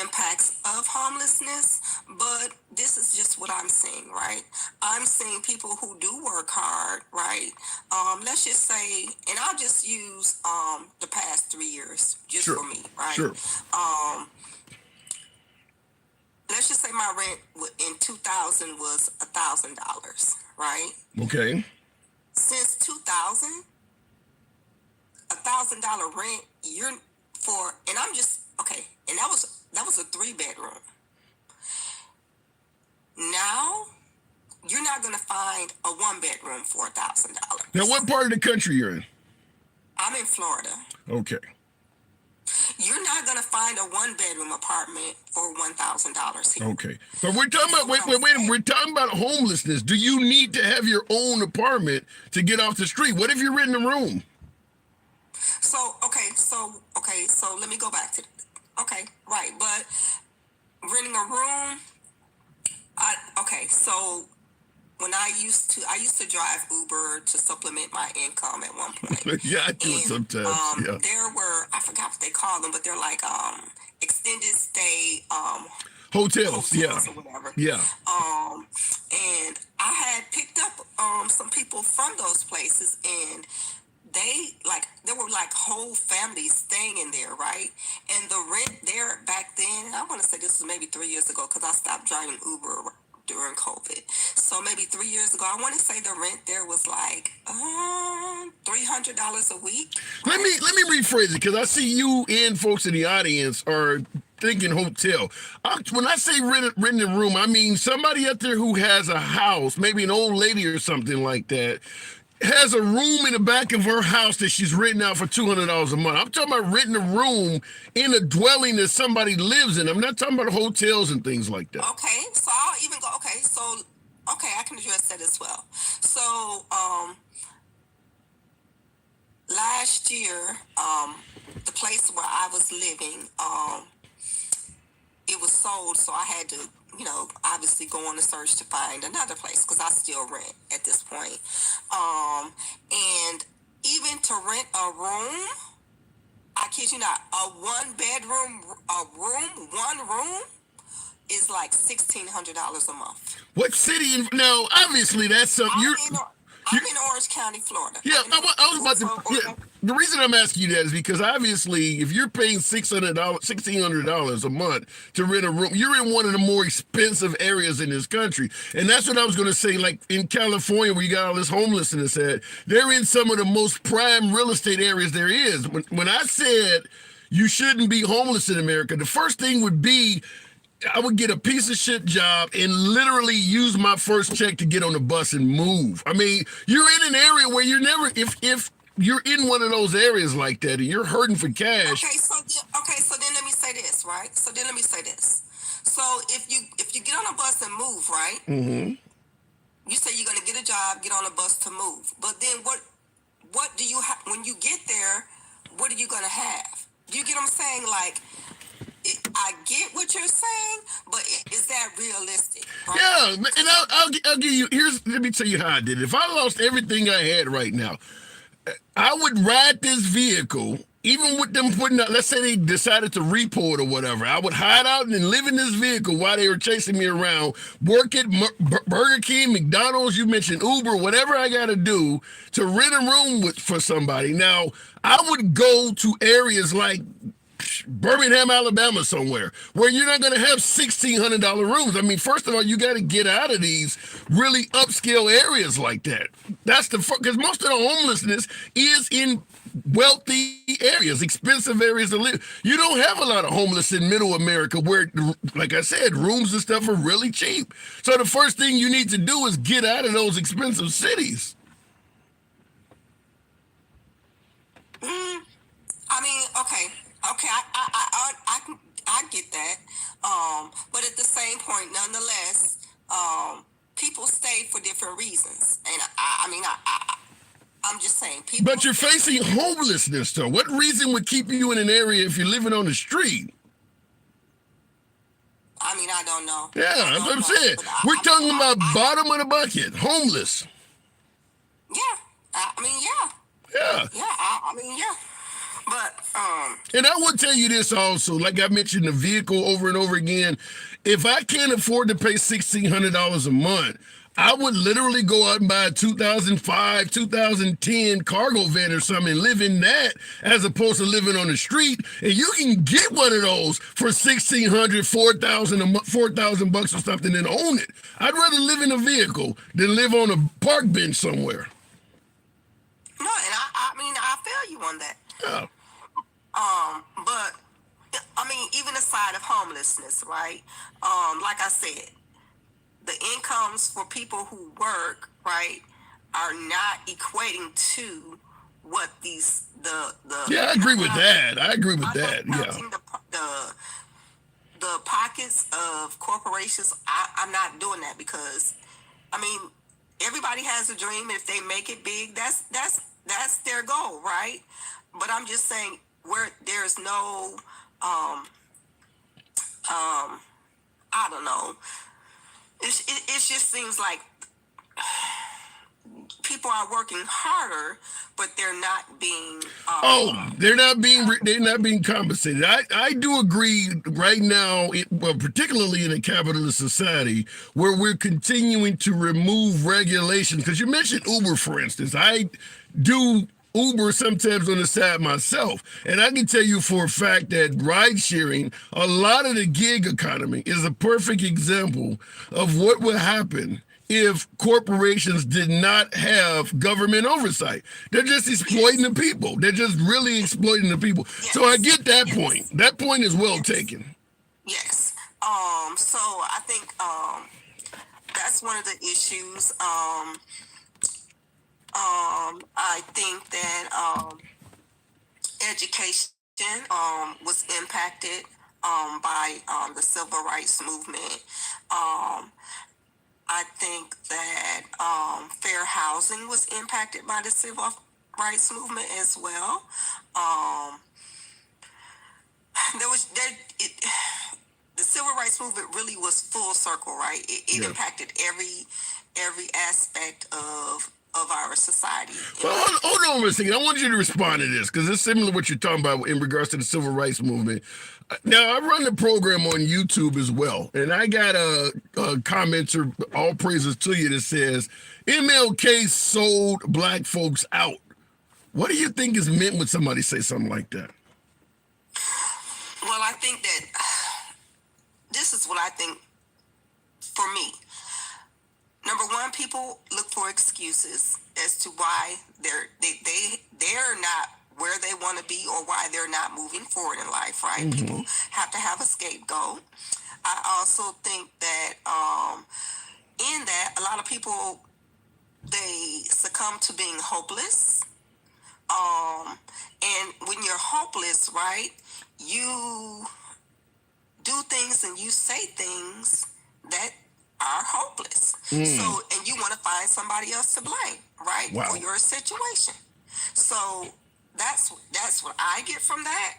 [SPEAKER 4] impacts of homelessness, but this is just what I'm seeing, right? I'm seeing people who do work hard, right? Let's just say, and I'll just use the past 3 years just
[SPEAKER 1] Sure.
[SPEAKER 4] for me, right?
[SPEAKER 1] Sure.
[SPEAKER 4] Let's just say my rent in 2000 was $1,000, right?
[SPEAKER 1] Okay.
[SPEAKER 4] Since 2000, $1,000 rent, and I'm just, okay, and that was a 3-bedroom. Now, you're not going to find a 1-bedroom for $1,000.
[SPEAKER 1] Now, what part of the country you're in?
[SPEAKER 4] I'm in Florida.
[SPEAKER 1] Okay.
[SPEAKER 4] You're not going to find a 1-bedroom apartment for $1,000 here.
[SPEAKER 1] Okay. But we're talking about, wait, we're talking about homelessness. Do you need to have your own apartment to get off the street? What if you're renting a room?
[SPEAKER 4] So let me go back to, right. But renting a room, so when I used to drive Uber to supplement my income at one point.
[SPEAKER 1] Yeah, I do it sometimes. Yeah.
[SPEAKER 4] There were, I forgot what they call them, but they're like extended stay
[SPEAKER 1] hotels, yeah.
[SPEAKER 4] Or whatever.
[SPEAKER 1] Yeah.
[SPEAKER 4] And I had picked up some people from those places, and there were like whole families staying in there, right? And the rent there back then, and I want to say this was maybe 3 years ago, because I stopped driving Uber during COVID. So maybe 3 years ago, I want to say the rent there was like $300 a week.
[SPEAKER 1] Let me rephrase it, because I see you and folks in the audience are thinking hotel. When I say renting a room, I mean somebody out there who has a house, maybe an old lady or something like that, has a room in the back of her house that she's renting out for $200 a month. I'm talking about renting a room in a dwelling that somebody lives in. I'm not talking about hotels and things like that.
[SPEAKER 4] Okay, so I'll even go, I can address that as well. So, last year, the place where I was living, it was sold, so I had to obviously go on a search to find another place because I still rent at this point. And even to rent a room, I kid you not, a one room is like $1,600 a month.
[SPEAKER 1] What city? Now, obviously, that's something
[SPEAKER 4] I'm in Orange County, Florida.
[SPEAKER 1] Yeah, I was about to. Yeah, the reason I'm asking you that is because obviously, if you're paying $1,600 a month to rent a room, you're in one of the more expensive areas in this country, and that's what I was going to say. Like in California, where you got all this homelessness at, they're in some of the most prime real estate areas there is. When I said you shouldn't be homeless in America, the first thing would be I would get a piece of shit job and literally use my first check to get on the bus and move. I mean, you're in an area where you're never, if you're in one of those areas like that and you're hurting for cash.
[SPEAKER 4] So then let me say this, right? So if you get on a bus and move, right?
[SPEAKER 1] Mm-hmm.
[SPEAKER 4] You say you're gonna get a job, get on a bus to move. But then what do you have when you get there? What are you gonna have? Do you get what I'm saying? Like, I get what you're saying, but is that realistic? Right?
[SPEAKER 1] Yeah, and I'll give you. Let me tell you how I did it. If I lost everything I had right now, I would ride this vehicle, even with them putting out. Let's say they decided to repo it or whatever. I would hide out and live in this vehicle while they were chasing me around. Work at Burger King, McDonald's. You mentioned Uber, whatever I got to do to rent a room for somebody. Now I would go to areas like Birmingham, Alabama, somewhere where you're not going to have $1,600 rooms. I mean, first of all, you got to get out of these really upscale areas like that. That's because most of the homelessness is in wealthy areas, expensive areas to live. You don't have a lot of homeless in middle America where, like I said, rooms and stuff are really cheap. So the first thing you need to do is get out of those expensive cities.
[SPEAKER 4] I mean, okay, I get that, but at the same point, nonetheless, people stay for different reasons, and I'm just saying, people.
[SPEAKER 1] But you're facing homelessness, though. What reason would keep you in an area if you're living on the street?
[SPEAKER 4] I mean, I don't know.
[SPEAKER 1] Yeah, that's what I'm saying. We're talking about bottom of the bucket, homeless.
[SPEAKER 4] Yeah, yeah.
[SPEAKER 1] Yeah.
[SPEAKER 4] Yeah. But
[SPEAKER 1] and I will tell you this also, like I mentioned the vehicle over and over again, if I can't afford to pay $1,600 a month, I would literally go out and buy a 2005, 2010 cargo van or something and live in that as opposed to living on the street. And you can get one of those for $1,600, $4,000 a month, $4,000 or something and own it. I'd rather live in a vehicle than live on a park bench somewhere.
[SPEAKER 4] No, and I feel you on that.
[SPEAKER 1] Yeah.
[SPEAKER 4] But I mean, even aside of homelessness, right? Like I said, the incomes for people who work, right, are not equating to what the
[SPEAKER 1] yeah, I agree with that. Yeah.
[SPEAKER 4] The pockets of corporations, I'm not doing that because, I mean, everybody has a dream. If they make it big, that's their goal, right? But I'm just saying where there's no, I don't know. It just seems like people are working harder, but they're not being.
[SPEAKER 1] They're not being compensated. I do agree right now, particularly in a capitalist society where we're continuing to remove regulations. Because you mentioned Uber, for instance. I do Uber sometimes on the side myself, and I can tell you for a fact that ride sharing, a lot of the gig economy is a perfect example of what would happen if corporations did not have government oversight. They're just exploiting the people. They're just really exploiting the people. Yes. So I get that point. That point is well taken.
[SPEAKER 4] Yes. So I think that's one of the issues. I think that education was impacted by the civil rights movement. I think that fair housing was impacted by the civil rights movement as well. The civil rights movement really was full circle, right? It impacted every aspect of our society.
[SPEAKER 1] Well, hold on a second. I want you to respond to this because it's similar to what you're talking about in regards to the civil rights movement. Now, I run the program on YouTube as well, and I got a commenter, all praises to you, that says, MLK sold black folks out. What do you think is meant when somebody say something like that?
[SPEAKER 4] Well, I think that this is what I think for me. Number one, people look for excuses as to why they're not where they want to be or why they're not moving forward in life, right? Mm-hmm. People have to have a scapegoat. I also think that in that, a lot of people, they succumb to being hopeless. And when you're hopeless, right, you do things and you say things that are hopeless. So, and you want to find somebody else to blame, right, for your situation. So that's what I get from that.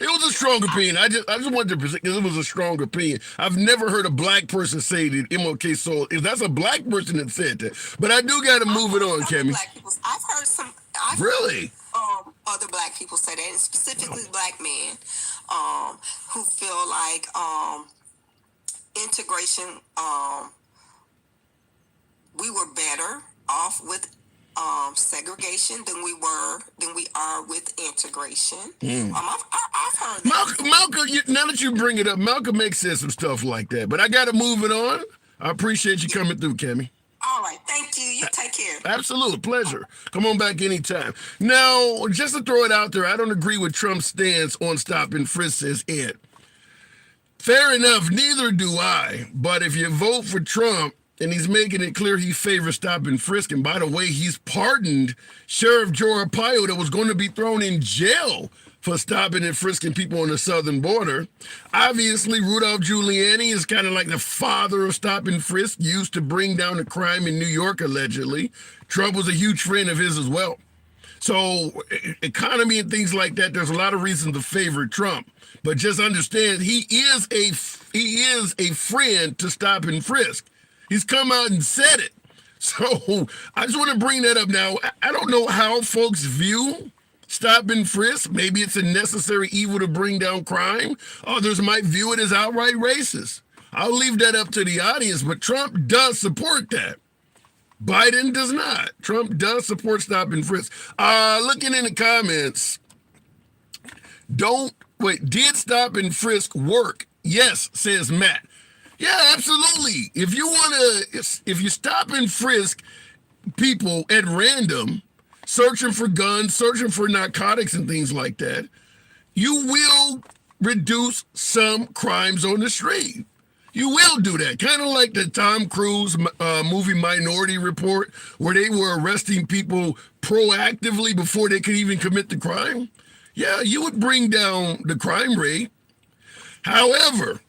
[SPEAKER 1] It was a strong opinion. I just wanted to present because it was a strong opinion. I've never heard a black person say that MLK sold. If that's a black person that said that, but I do got to move it on, Cammy.
[SPEAKER 4] I've heard some.
[SPEAKER 1] Really?
[SPEAKER 4] Other black people say that, and specifically black men, who feel like integration. We were better off with segregation than we are with integration. I've heard that.
[SPEAKER 1] Malcolm, now that you bring it up, Malcolm X said some stuff like that, but I got to move it on. I appreciate you coming through, Cammy.
[SPEAKER 4] All right, thank you. You take care.
[SPEAKER 1] Absolute pleasure. Come on back anytime. Now, just to throw it out there, I don't agree with Trump's stance on stop and frisk, says Ed. Fair enough, neither do I. But if you vote for Trump, and he's making it clear he favors stop and frisk, and by the way, he's pardoned Sheriff Joe Arpaio that was going to be thrown in jail for stopping and frisking people on the southern border. Obviously, Rudolph Giuliani is kind of like the father of stop and frisk, used to bring down the crime in New York, allegedly. Trump was a huge friend of his as well. So economy and things like that, there's a lot of reasons to favor Trump. But just understand, he is a friend to stop and frisk. He's come out and said it. So I just want to bring that up now. I don't know how folks view stop and frisk. Maybe it's a necessary evil to bring down crime. Others might view it as outright racist. I'll leave that up to the audience, but Trump does support that. Biden does not. Trump does support stop and frisk. Looking in the comments, did stop and frisk work? Yes, says Matt. Yeah, absolutely. If you stop and frisk people at random, searching for guns, searching for narcotics and things like that, you will reduce some crimes on the street. You will do that. Kind of like the Tom Cruise movie Minority Report, where they were arresting people proactively before they could even commit the crime. Yeah, you would bring down the crime rate. However,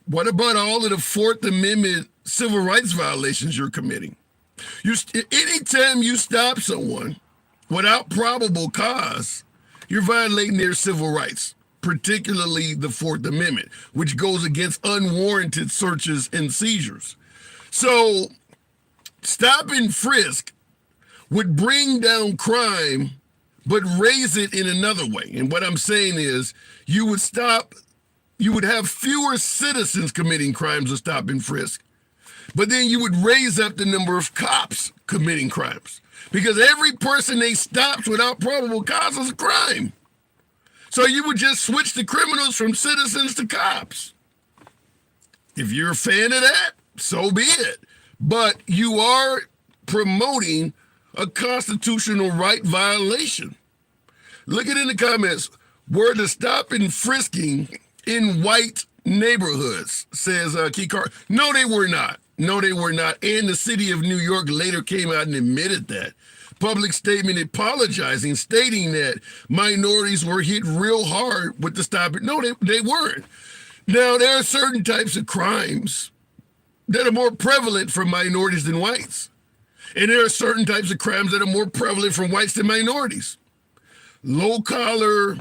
[SPEAKER 1] what about all of the Fourth Amendment civil rights violations you're committing? Anytime you stop someone without probable cause, you're violating their civil rights, particularly the Fourth Amendment, which goes against unwarranted searches and seizures. So stop and frisk would bring down crime, but raise it in another way. And what I'm saying is you would have fewer citizens committing crimes of stop and frisk, but then you would raise up the number of cops committing crimes, because every person they stops without probable cause is a crime. So you would just switch the criminals from citizens to cops. If you're a fan of that, so be it. But you are promoting a constitutional right violation. Look at in the comments, were the stop and frisking in white neighborhoods, says Key Car. No, they were not. No, they were not. And the city of New York later came out and admitted that. Public statement apologizing, stating that minorities were hit real hard with the stop. No, they weren't. Now, there are certain types of crimes that are more prevalent for minorities than whites. And there are certain types of crimes that are more prevalent from whites than minorities. Low collar,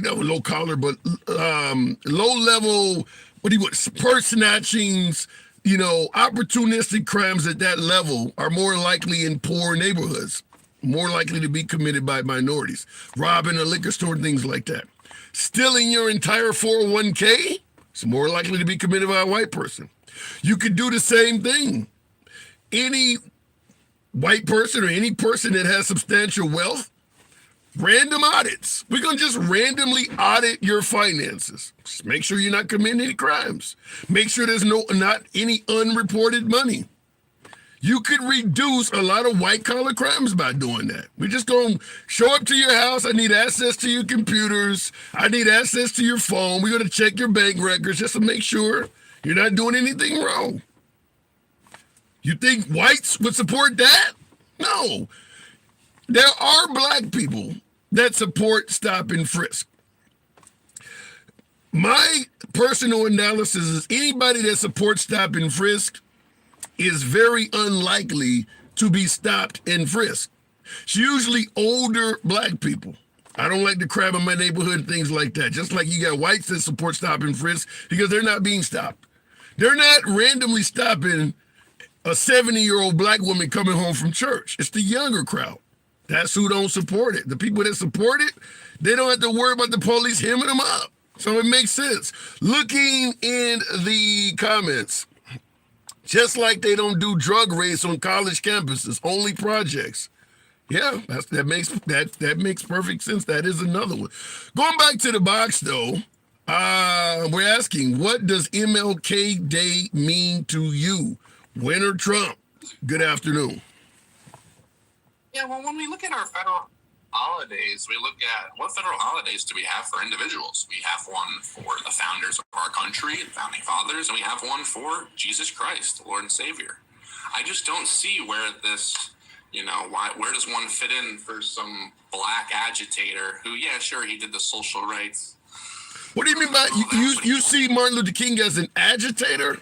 [SPEAKER 1] low collar, but low level, purse snatchings, opportunistic crimes at that level are more likely in poor neighborhoods, more likely to be committed by minorities. Robbing a liquor store, things like that. Stealing your entire 401k, it's more likely to be committed by a white person. You could do the same thing. Any white person or any person that has substantial wealth, random audits. We're going to just randomly audit your finances. Just make sure you're not committing any crimes. Make sure there's not any unreported money. You could reduce a lot of white collar crimes by doing that. We're just going to show up to your house. I need access to your computers. I need access to your phone. We're going to check your bank records just to make sure you're not doing anything wrong. You think whites would support that? No. There are black people that support stop and frisk. My personal analysis is anybody that supports stop and frisk is very unlikely to be stopped and frisked. It's usually older black people. I don't like the crime in my neighborhood, things like that. Just like you got whites that support stop and frisk because they're not being stopped. They're not randomly stopping a 70-year-old black woman coming home from church. It's the younger crowd. That's who don't support it. The people that support it, they don't have to worry about the police hemming them up. So it makes sense. Looking in the comments, just like they don't do drug raids on college campuses, only projects. Yeah, that makes perfect sense. That is another one. Going back to the box though, we're asking, what does MLK Day mean to you? Winner Trump. Good afternoon.
[SPEAKER 5] Yeah, well, when we look at our federal holidays, we look at what federal holidays do we have for individuals. We have one for the founders of our country, the founding fathers, and we have one for Jesus Christ, the Lord and Savior. I just don't see where this, where does one fit in for some black agitator who, yeah, sure, he did the social rights.
[SPEAKER 1] What do you mean by, you see Martin Luther King as an agitator?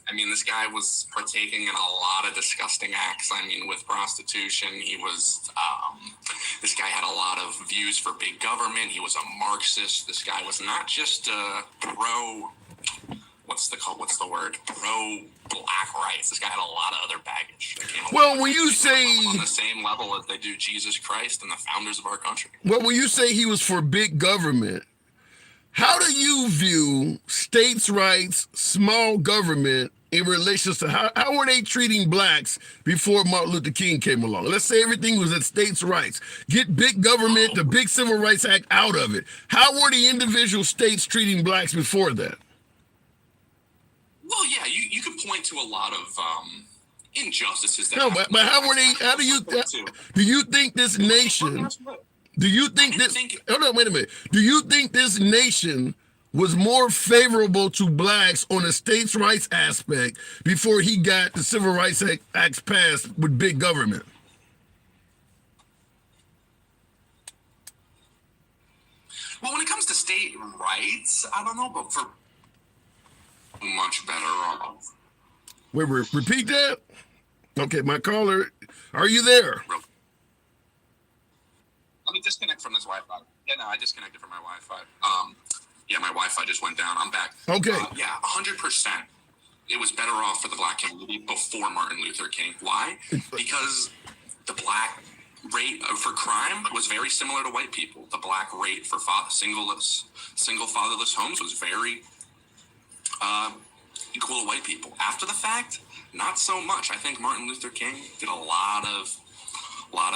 [SPEAKER 5] I mean, this guy was partaking in a lot of disgusting acts. I mean, with prostitution, he was, this guy had a lot of views for big government. He was a Marxist. This guy was not just pro black rights. This guy had a lot of other baggage.
[SPEAKER 1] Well, when you say
[SPEAKER 5] on the same level as they do Jesus Christ and the founders of our country.
[SPEAKER 1] Well, when you say he was for big government, how do you view states' rights, small government in relation to how were they treating blacks before Martin Luther King came along? Let's say everything was at states' rights. Get big government, the big Civil Rights Act out of it. How were the individual states treating blacks before that?
[SPEAKER 5] Well, yeah, you could point to a lot of injustices. That
[SPEAKER 1] but how were they? How do you think this nation? Do you think this? Hold on, wait a minute. Do you think this nation was more favorable to blacks on a states' rights aspect before he got the Civil Rights Act passed with big government?
[SPEAKER 5] Well, when it comes to state rights, I don't know, but for much better off.
[SPEAKER 1] Wait, repeat that? Okay, my caller, are you there?
[SPEAKER 5] Let me disconnect from this Wi-Fi. Yeah, no, I disconnected from my Wi-Fi. Yeah, my Wi-Fi just went down. I'm back.
[SPEAKER 1] Okay.
[SPEAKER 5] Yeah, 100%. It was better off for the black community before Martin Luther King. Why? Because the black rate for crime was very similar to white people. The black rate for single fatherless homes was very equal to white people. After the fact, not so much. I think Martin Luther King did a lot of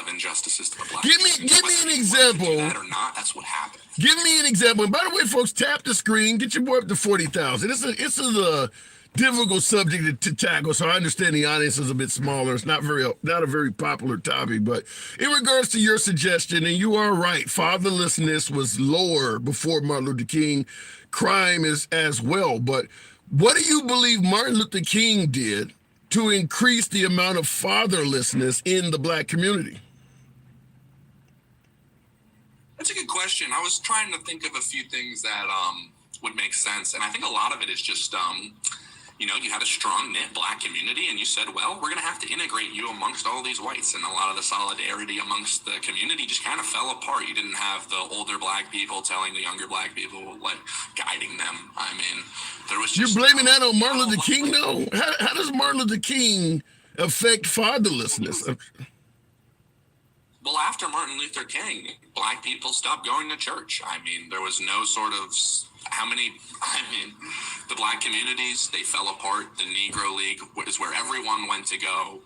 [SPEAKER 5] injustices to the black community.
[SPEAKER 1] Give me an example.
[SPEAKER 5] That or not, that's what happened.
[SPEAKER 1] Give me an example. And by the way, folks, tap the screen. Get your boy up to 40,000. This is a difficult subject to tackle, so I understand the audience is a bit smaller. It's not a very popular topic, but in regards to your suggestion, and you are right, fatherlessness was lower before Martin Luther King. Crime is as well. But what do you believe Martin Luther King did to increase the amount of fatherlessness in the black community?
[SPEAKER 5] That's a good question. I was trying to think of a few things that would make sense, and I think a lot of it is just you had a strong knit black community, and you said, well, we're going to have to integrate you amongst all these whites. And a lot of the solidarity amongst the community just kind of fell apart. You didn't have the older black people telling the younger black people, like, guiding them. I mean, there was just...
[SPEAKER 1] You're blaming that on Martin Luther King, though? How does Martin Luther King affect fatherlessness?
[SPEAKER 5] Well, after Martin Luther King, black people stopped going to church. I mean, there was no sort of... the black communities, they fell apart. The Negro League is where everyone went to go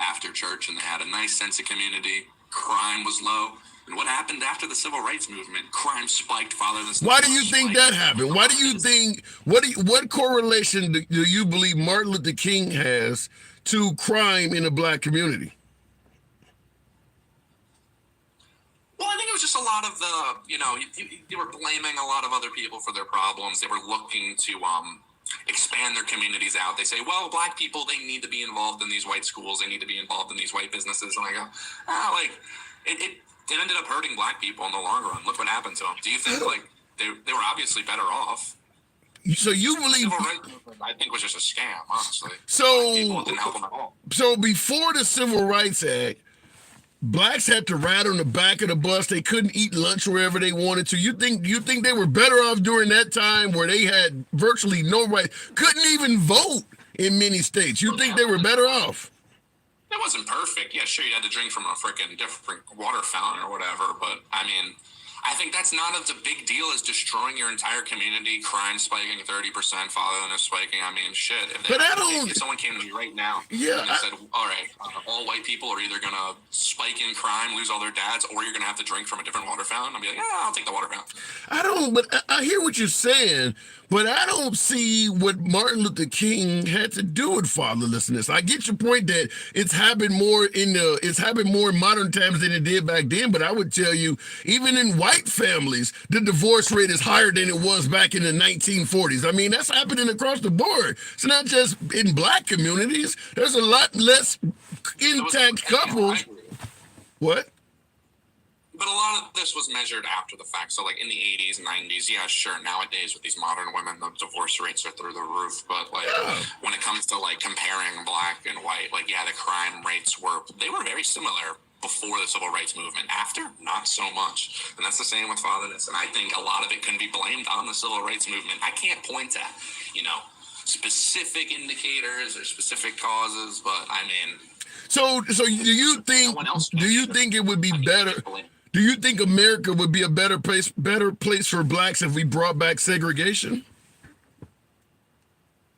[SPEAKER 5] after church, and they had a nice sense of community. Crime was low. And what happened after the Civil Rights Movement? Crime spiked, fatherlessness.
[SPEAKER 1] Why do you think that happened? Why do you think, what correlation do you believe Martin Luther King has to crime in the black community?
[SPEAKER 5] Well, I think it was just a lot of they were blaming a lot of other people for their problems. They were looking to expand their communities out. They say, well, black people, they need to be involved in these white schools. They need to be involved in these white businesses. And I go, it ended up hurting black people in the long run. Look what happened to them. Do you think they were obviously better off?
[SPEAKER 1] So you believe...
[SPEAKER 5] Civil rights movement, I think, was just a scam, honestly.
[SPEAKER 1] So
[SPEAKER 5] people, it didn't help them at all.
[SPEAKER 1] So before the Civil Rights Act, blacks had to ride on the back of the bus. They couldn't eat lunch wherever they wanted to. You think they were better off during that time where they had virtually no right, couldn't even vote in many states? You think they were better off?
[SPEAKER 5] It wasn't perfect. Yeah, sure, you had to drink from a freaking different water fountain or whatever, but I mean, I think that's not as a big deal as destroying your entire community, crime spiking 30%, fatherlessness spiking. I mean, shit. If someone came to me right now and they said, all right, all white people are either going to spike in crime, lose all their dads, or you're going to have to drink from a different water fountain, I'll be like, yeah, I'll take the water fountain.
[SPEAKER 1] But I hear what you're saying, but I don't see what Martin Luther King had to do with fatherlessness. I get your point that it's happened more in modern times than it did back then, but I would tell you, even in white families, the divorce rate is higher than it was back in the 1940s. I mean, that's happening across the board. It's not just in black communities. There's a lot less intact couples. What?
[SPEAKER 5] But a lot of this was measured after the fact. So, like, in the 80s, 90s, yeah, sure. Nowadays, with these modern women, the divorce rates are through the roof. But, when it comes to, comparing black and white, the crime rates were very similar before the Civil Rights Movement. After, not so much. And that's the same with fatherlessness. And I think a lot of it can be blamed on the Civil Rights Movement. I can't point to, specific indicators or specific causes, but, I mean...
[SPEAKER 1] So do you think it would be better... Do you think America would be a better place for blacks if we brought back segregation?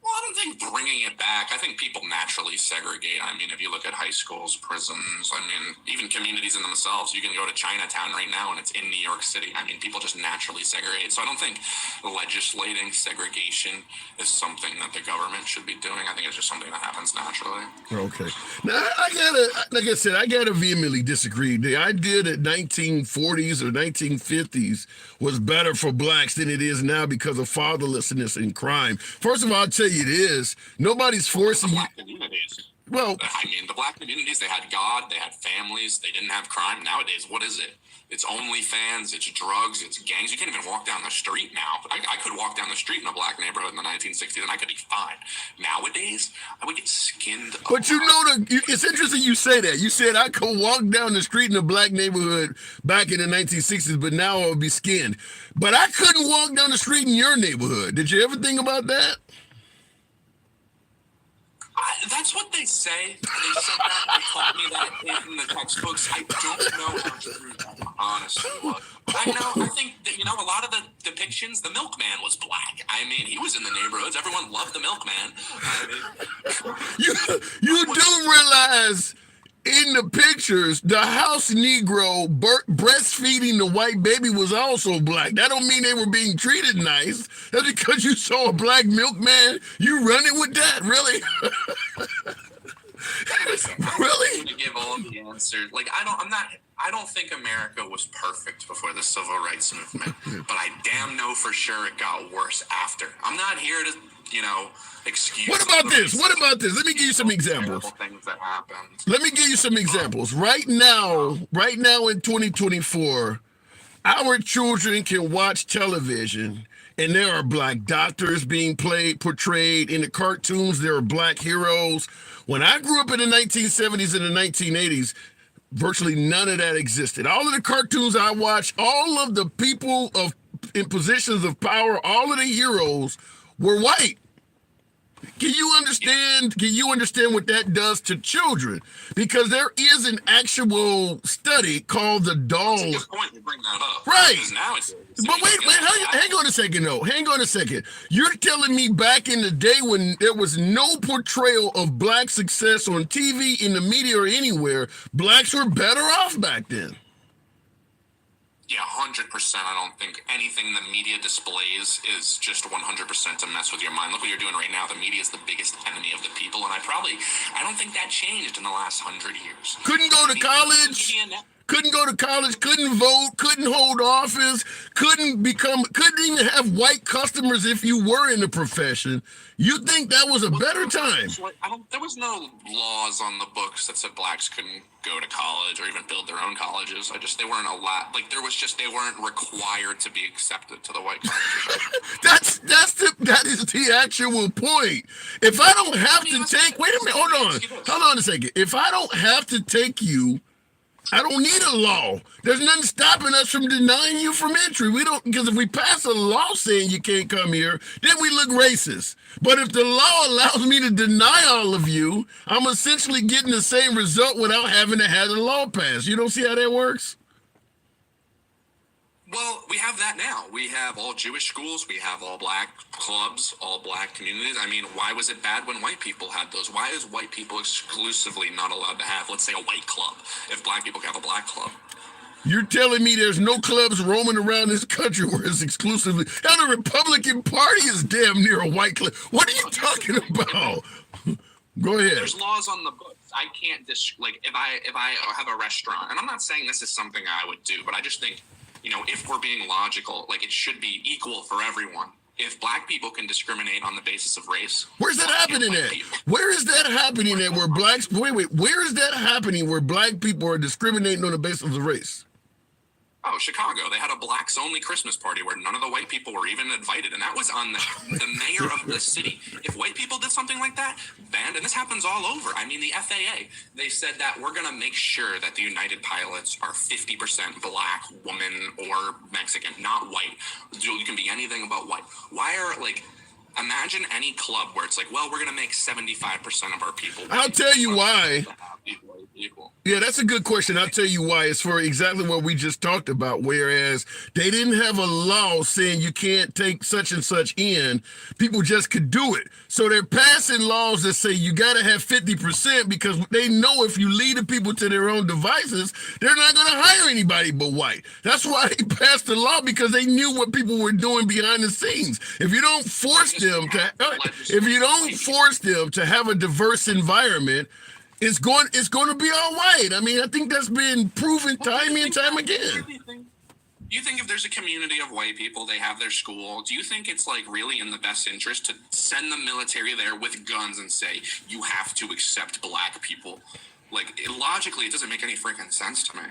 [SPEAKER 5] Well, I don't think bringing it back. I think people naturally segregate. I mean, if you look at high schools, prisons, I mean, even communities in themselves. You can go to Chinatown right now, and it's in New York City. I mean, people just naturally segregate. So I don't think legislating segregation is something that the government should be doing. I think it's just something that happens naturally.
[SPEAKER 1] Okay. Now, I gotta vehemently disagree. The idea that 1940s or 1950s was better for blacks than it is now because of fatherlessness and crime. First of all, I'll tell you it is. Nobody's forcing you.
[SPEAKER 5] Communities.
[SPEAKER 1] Well,
[SPEAKER 5] I mean, the black communities, they had God, they had families, they didn't have crime. Nowadays, what is it? It's OnlyFans, it's drugs, it's gangs. You can't even walk down the street now. I could walk down the street in a black neighborhood in the 1960s and I could be fine. Nowadays, I would get skinned.
[SPEAKER 1] But it's interesting you say that. You said I could walk down the street in a black neighborhood back in the 1960s, but now I would be skinned. But I couldn't walk down the street in your neighborhood. Did you ever think about that?
[SPEAKER 5] That's what they say. They said that. They taught me that in the textbooks. I don't know how true that honestly was. I think that, a lot of the depictions, the milkman was black. I mean, he was in the neighborhoods. Everyone loved the milkman.
[SPEAKER 1] You do realize in the pictures, the house Negro breastfeeding the white baby was also black. That don't mean they were being treated nice. That's because you saw a black milkman. You running with that, really? Really?
[SPEAKER 5] To give all the answers, I don't think America was perfect before the Civil Rights Movement, but I damn know for sure it got worse after. I'm not here to, excuse.
[SPEAKER 1] What about this? Let me give you some examples.
[SPEAKER 5] Things that happened.
[SPEAKER 1] Let me give you some examples. Right now in 2024, our children can watch television and there are black doctors being portrayed in the cartoons. There are black heroes. When I grew up in the 1970s and the 1980s, virtually none of that existed. All of the cartoons I watched, all of the people in positions of power, all of the heroes were white. Can you understand what that does to children? Because there is an actual study called the Dolls.
[SPEAKER 5] It's a good point to bring that up.
[SPEAKER 1] Right.
[SPEAKER 5] Because nowadays,
[SPEAKER 1] But wait, hang on a second, though. Hang on a second. You're telling me back in the day when there was no portrayal of black success on TV, in the media, or anywhere, blacks were better off back then.
[SPEAKER 5] Yeah, 100%. I don't think anything the media displays is just 100% to mess with your mind. Look what you're doing right now. The media is the biggest enemy of the people, and I don't think that changed in the last 100 years.
[SPEAKER 1] Couldn't go to college. Couldn't vote, couldn't hold office, couldn't even have white customers if you were in the profession. You think that was a better time?
[SPEAKER 5] There was no laws on the books that said blacks couldn't go to college or even build their own colleges. They weren't allowed. They weren't required to be accepted to the white colleges.
[SPEAKER 1] that is the actual point. If I don't have to take, wait a minute, hold on a second. If I don't have to take you, I don't need a law. There's nothing stopping us from denying you from entry. Because if we pass a law saying you can't come here, then we look racist. But if the law allows me to deny all of you, I'm essentially getting the same result without having to have the law passed. You don't see how that works?
[SPEAKER 5] Well, we have that now. We have all Jewish schools. We have all black clubs, all black communities. I mean, why was it bad when white people had those? Why is white people exclusively not allowed to have, let's say, a white club if black people can have a black club?
[SPEAKER 1] You're telling me there's no clubs roaming around this country where it's exclusively... Hell, the Republican Party is damn near a white club. What are you talking about? Go ahead.
[SPEAKER 5] There's laws on the books. I can't if I have a restaurant, and I'm not saying this is something I would do, but I just think, if we're being logical, it should be equal for everyone. If black people can discriminate on the basis of race,
[SPEAKER 1] where's that happening at? Where is that happening at where blacks? Wait. Where is that happening where black people are discriminating on the basis of race?
[SPEAKER 5] Oh, Chicago. They had a blacks-only Christmas party where none of the white people were even invited, and that was on the mayor of the city. If white people did something like that, banned, and this happens all over. I mean, the FAA, they said that we're going to make sure that the United pilots are 50% black, woman, or Mexican, not white. You can be anything but white. Why are, imagine any club where it's we're going to make 75% of our people white.
[SPEAKER 1] I'll tell you why. Yeah, that's a good question. I'll tell you why. It's for exactly what we just talked about, whereas they didn't have a law saying you can't take such and such in. People just could do it. So they're passing laws that say you got to have 50% because they know if you lead the people to their own devices, they're not going to hire anybody but white. That's why they passed the law, because they knew what people were doing behind the scenes. If you don't force them to have a diverse environment, it's going to be all white. I mean, I think that's been proven time and time again.
[SPEAKER 5] Do you think if there's a community of white people, they have their school, do you think it's really in the best interest to send the military there with guns and say, you have to accept black people? Logically, it doesn't make any freaking sense to me.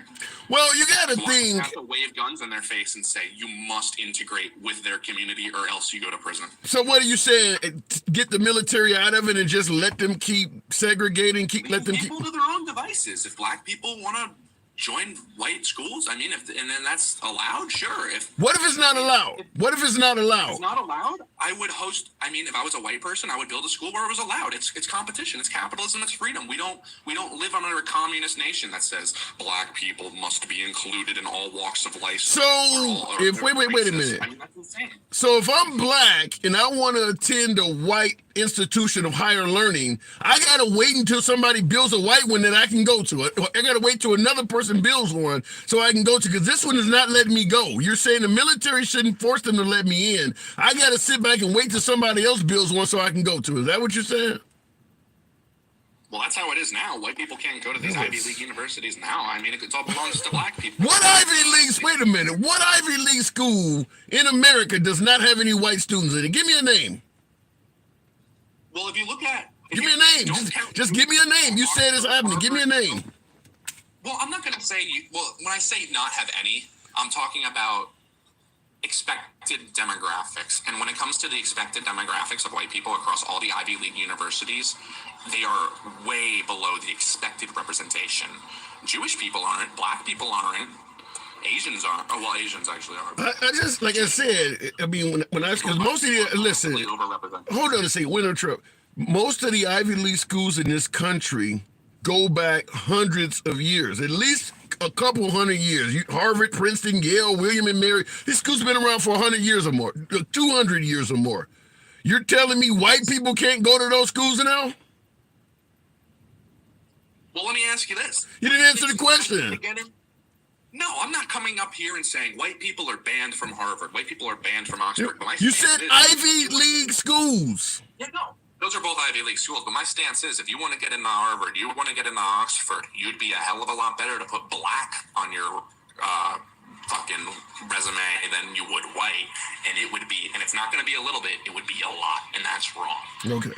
[SPEAKER 1] Well, you got to think.
[SPEAKER 5] You have to wave guns in their face and say, you must integrate with their community or else you go to prison.
[SPEAKER 1] So what are you saying? Get the military out of it and just let them keep segregating? Let them
[SPEAKER 5] people to their own devices. If black people want to join white schools, and then that's allowed, sure.
[SPEAKER 1] What if it's not allowed? What if it's not allowed?
[SPEAKER 5] If it's not allowed, I would host. If I was a white person, I would build a school where it was allowed. It's competition. It's capitalism. It's freedom. We don't live under a communist nation that says black people must be included in all walks of life.
[SPEAKER 1] So wait a minute.
[SPEAKER 5] That's insane.
[SPEAKER 1] So if I'm black and I want to attend a white institution of higher learning, I gotta wait until somebody builds a white one that I can go to. I gotta wait till another person builds one so I can go to, because this one is not letting me go. You're saying the military shouldn't force them to let me in. I gotta sit back and wait till somebody else builds one so I can go to. Is that what you're saying?
[SPEAKER 5] Well, that's how it is now. White people can't go to these Ivy League universities now. It all belongs to black people.
[SPEAKER 1] What Ivy League? Wait a minute. What Ivy League school in America does not have any white students in it? Give me a name.
[SPEAKER 5] Well, if you look at...
[SPEAKER 1] Give me a name. Just give me a name. You said it's happening. Give me a name.
[SPEAKER 5] Well, I'm not going to say... when I say not have any, I'm talking about... expected demographics. And when it comes to the expected demographics of white people across all the Ivy League universities, they are way below the expected representation. Jewish people aren't, black people aren't, Asians aren't. Oh, well, Asians actually are.
[SPEAKER 1] I just, like I said, I mean, when I, because most of the, listen, hold on a second, Winter Trip. Most of the Ivy League schools in this country go back hundreds of years, at least a couple hundred years. Harvard, Princeton, Yale, William and Mary, these schools have been around for 100 years or more, 200 years or more. You're telling me white people can't go to those schools now?
[SPEAKER 5] Well, let me ask you this.
[SPEAKER 1] You didn't answer the question.
[SPEAKER 5] No, I'm not coming up here and saying white people are banned from Harvard, white people are banned from Oxford. But
[SPEAKER 1] You said Ivy League schools.
[SPEAKER 5] Yeah, no. Those are both Ivy League schools, but my stance is if you want to get into Harvard, you want to get into Oxford, you'd be a hell of a lot better to put black on your fucking resume than you would white. And it would be, and it's not going to be a little bit, it would be a lot, and that's wrong.
[SPEAKER 1] Okay.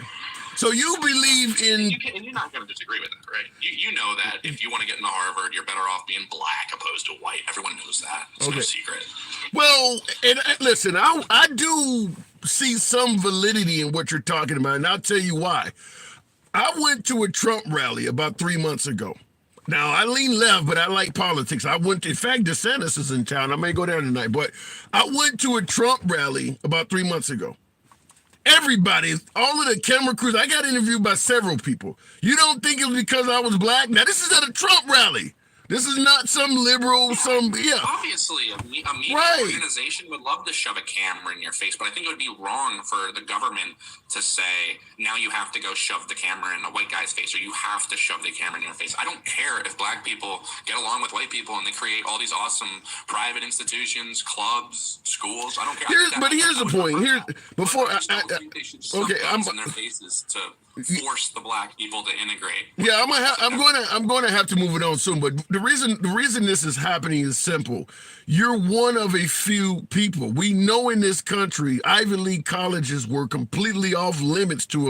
[SPEAKER 1] So you believe in...
[SPEAKER 5] And you're not going to disagree with that, right? You know that if you want to get into Harvard, you're better off being black opposed to white. Everyone knows that. It's no secret.
[SPEAKER 1] Well, and listen, I do see some validity in what you're talking about, and I'll tell you why. I went to a Trump rally about 3 months ago. Now, I lean left, but I like politics. I went to, in fact, DeSantis is in town. I may go down tonight, but I went to a Trump rally about 3 months ago. Everybody, all of the camera crews, I got interviewed by several people. You don't think it was because I was black? Now, this is at a Trump rally. This is not some liberal,
[SPEAKER 5] Obviously, a media organization would love to shove a camera in your face, but I think it would be wrong for the government to say, now you have to go shove the camera in a white guy's face, or you have to shove the camera in your face. I don't care if black people get along with white people and they create all these awesome private institutions, clubs, schools. I don't care.
[SPEAKER 1] But here's the point. Here, before
[SPEAKER 5] I think they should shove guns in their faces to force the black people to integrate.
[SPEAKER 1] Yeah, I'm going to have to move it on soon. But the reason this is happening is simple. You're one of a few people. We know in this country, Ivy League colleges were completely off limits to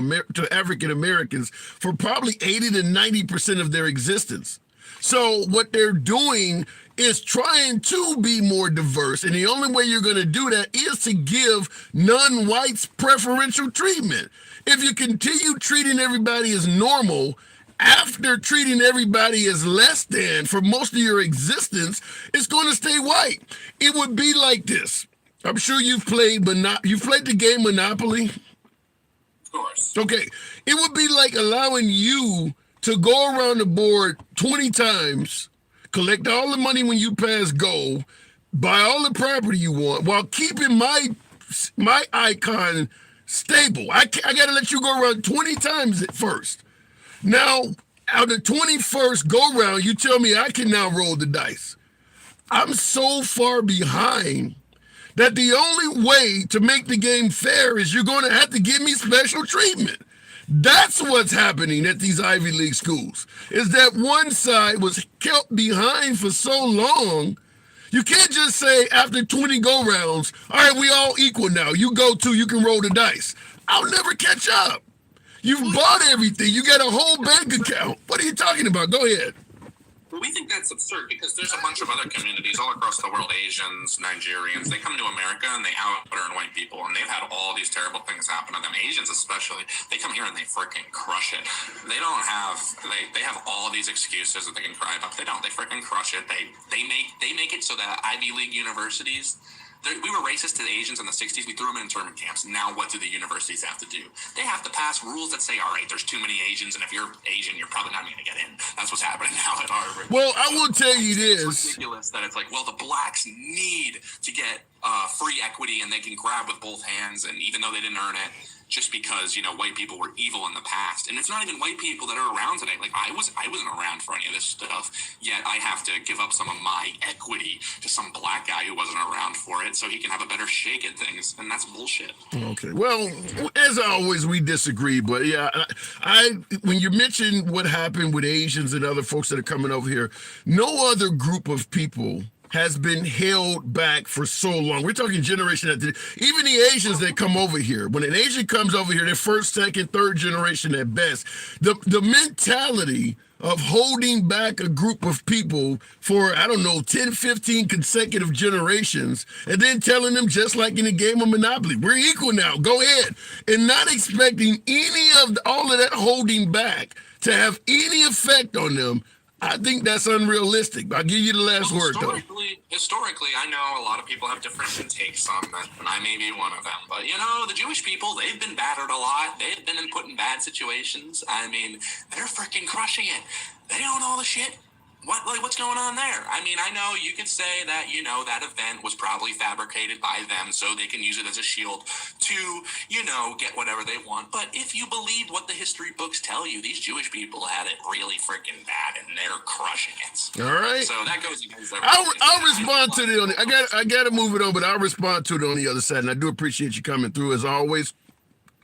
[SPEAKER 1] African Americans for probably 80 to 90% of their existence. So what they're doing is trying to be more diverse. And the only way you're going to do that is to give non-whites preferential treatment. If you continue treating everybody as normal, after treating everybody as less than for most of your existence, it's going to stay white. It would be like this. I'm sure you've played the game Monopoly.
[SPEAKER 5] Of course.
[SPEAKER 1] Okay. It would be like allowing you to go around the board 20 times, collect all the money when you pass go, buy all the property you want, while keeping my icon stable. I got to let you go around 20 times at first. Now, out of 21st go round, you tell me I can now roll the dice. I'm so far behind that the only way to make the game fair is you're going to have to give me special treatment. That's what's happening at these Ivy League schools, is that one side was kept behind for so long. You can't just say after 20 go rounds, all right, we all equal now. You go to, you can roll the dice. I'll never catch up. You've bought everything. You got a whole bank account. What are you talking about? Go ahead.
[SPEAKER 5] We think that's absurd because there's a bunch of other communities all across the world, Asians, Nigerians, they come to America and they out-earn white people, and they've had all these terrible things happen to them. Asians especially, they come here and they freaking crush it. They have all these excuses that they can cry about. They don't. They freaking crush it. They make it so that Ivy League universities, we were racist to the Asians in the 60s. We threw them in internment camps. Now what do the universities have to do? They have to pass rules that say, all right, there's too many Asians, and if you're Asian, you're probably not going to get in. That's what's happening now at Harvard.
[SPEAKER 1] Well, I will tell you this.
[SPEAKER 5] It's ridiculous that it's like, well, the blacks need to get free equity, and they can grab with both hands, and even though they didn't earn it, just because, white people were evil in the past. And it's not even white people that are around today. Like, I wasn't around for any of this stuff, yet I have to give up some of my equity to some black guy who wasn't around for it so he can have a better shake at things, and that's bullshit.
[SPEAKER 1] Okay. Well, as always, we disagree, but yeah, when you mention what happened with Asians and other folks that are coming over here, no other group of people has been held back for so long. We're talking generation after, even the Asians that come over here. When an Asian comes over here, they're first, second, third generation at best. The mentality of holding back a group of people for, I don't know, 10, 15 consecutive generations, and then telling them, just like in the game of Monopoly, we're equal now, go ahead, and not expecting any of all of that holding back to have any effect on them. I think that's unrealistic. I'll give you the last word, though.
[SPEAKER 5] Historically, I know a lot of people have different takes on that, and I may be one of them. But, you know, the Jewish people, they've been battered a lot. They've been put in bad situations. I mean, they're freaking crushing it. They own all the shit. What's going on there? I mean, I know you could say that, you know, that event was probably fabricated by them so they can use it as a shield to, you know, get whatever they want. But if you believe what the history books tell you, these Jewish people had it really freaking bad, and they're crushing it.
[SPEAKER 1] All right.
[SPEAKER 5] So that goes against
[SPEAKER 1] I'll respond to it. I got to move it on, but I'll respond to it on the other side. And I do appreciate you coming through as always.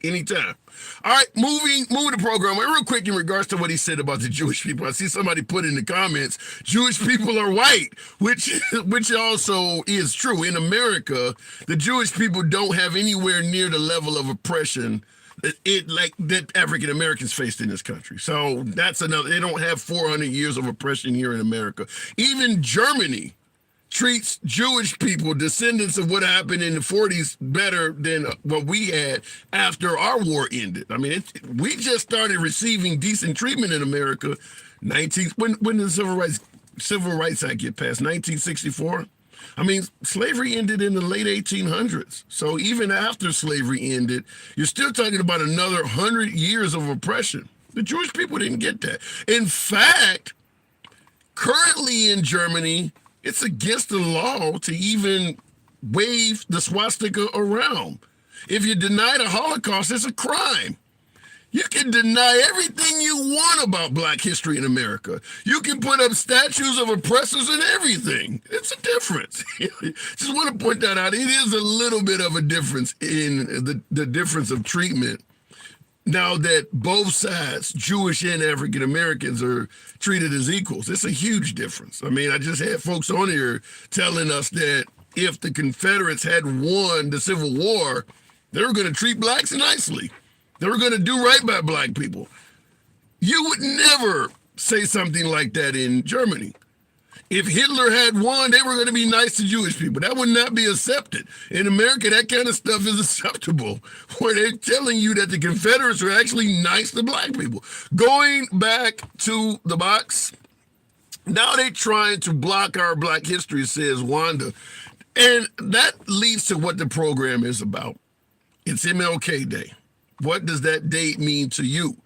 [SPEAKER 1] Anytime. All right, moving the program real quick in regards to what he said about the Jewish people. I see somebody put in the comments, Jewish people are white, which also is true. In America, the Jewish people don't have anywhere near the level of oppression that African Americans faced in this country. So that's another. They don't have 400 years of oppression here in America. Even Germany treats Jewish people, descendants of what happened in the 40s, better than what we had after our war ended. I mean, we just started receiving decent treatment in America. When did the Civil Rights Act get passed? 1964. I mean, slavery ended in the late 1800s. So even after slavery ended, you're still talking about another 100 years of oppression. The Jewish people didn't get that. In fact, currently in Germany, it's against the law to even wave the swastika around. If you deny the Holocaust, it's a crime. You can deny everything you want about Black history in America. You can put up statues of oppressors and everything. It's a difference. Just want to point that out. It is a little bit of a difference in the difference of treatment. Now that both sides, Jewish and African Americans, are treated as equals, it's a huge difference. I mean, I just had folks on here telling us that if the Confederates had won the Civil War, they were going to treat Blacks nicely. They were going to do right by Black people. You would never say something like that in Germany. If Hitler had won, they were going to be nice to Jewish people. That would not be accepted. In America, that kind of stuff is acceptable, where they're telling you that the Confederates are actually nice to Black people. Going back to the box, now they're trying to block our Black history, says Wanda. And that leads to what the program is about. It's MLK Day. What does that date mean to you?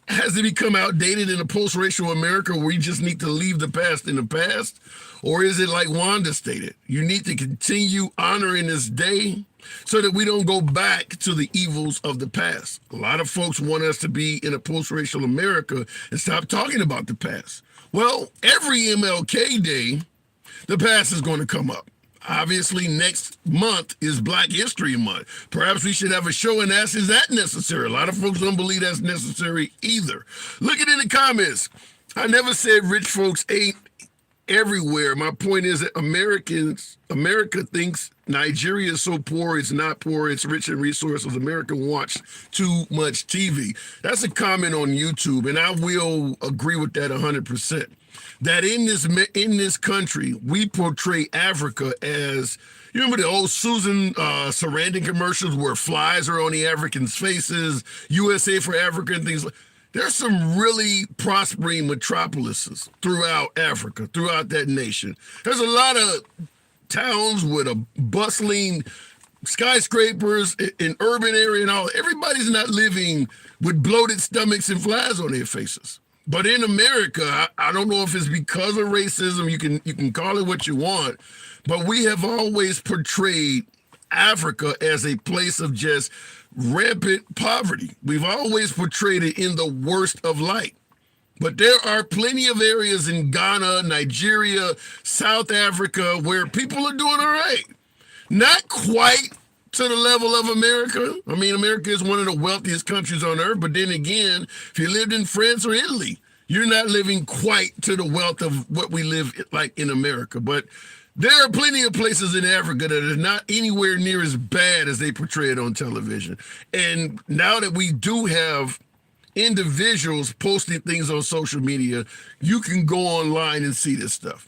[SPEAKER 1] Has it become outdated in a post-racial America where we just need to leave the past in the past? Or is it like Wanda stated, you need to continue honoring this day so that we don't go back to the evils of the past? A lot of folks want us to be in a post-racial America and stop talking about the past. Well, every MLK Day, the past is going to come up. Obviously, next month is Black History Month. Perhaps we should have a show and ask, is that necessary? A lot of folks don't believe that's necessary either. Look at it in the comments. I never said rich folks ain't everywhere. My point is that America thinks Nigeria is so poor, it's not poor, it's rich in resources. America watch too much TV. That's a comment on YouTube, and I will agree with that 100%. That in this country, we portray Africa as, you remember the old Susan Sarandon commercials where flies are on the Africans' faces, USA for Africa and things like. There's some really prospering metropolises throughout Africa, throughout that nation. There's a lot of towns with a bustling skyscrapers in urban area and all. Everybody's not living with bloated stomachs and flies on their faces. But in America, I don't know if it's because of racism, you can call it what you want, but we have always portrayed Africa as a place of just rampant poverty. We've always portrayed it in the worst of light. But there are plenty of areas in Ghana, Nigeria, South Africa, where people are doing all right. Not quite to the level of America. I mean, America is one of the wealthiest countries on earth, but then again, if you lived in France or Italy, you're not living quite to the wealth of what we live like in America. But there are plenty of places in Africa that are not anywhere near as bad as they portray it on television. And now that we do have individuals posting things on social media, you can go online and see this stuff.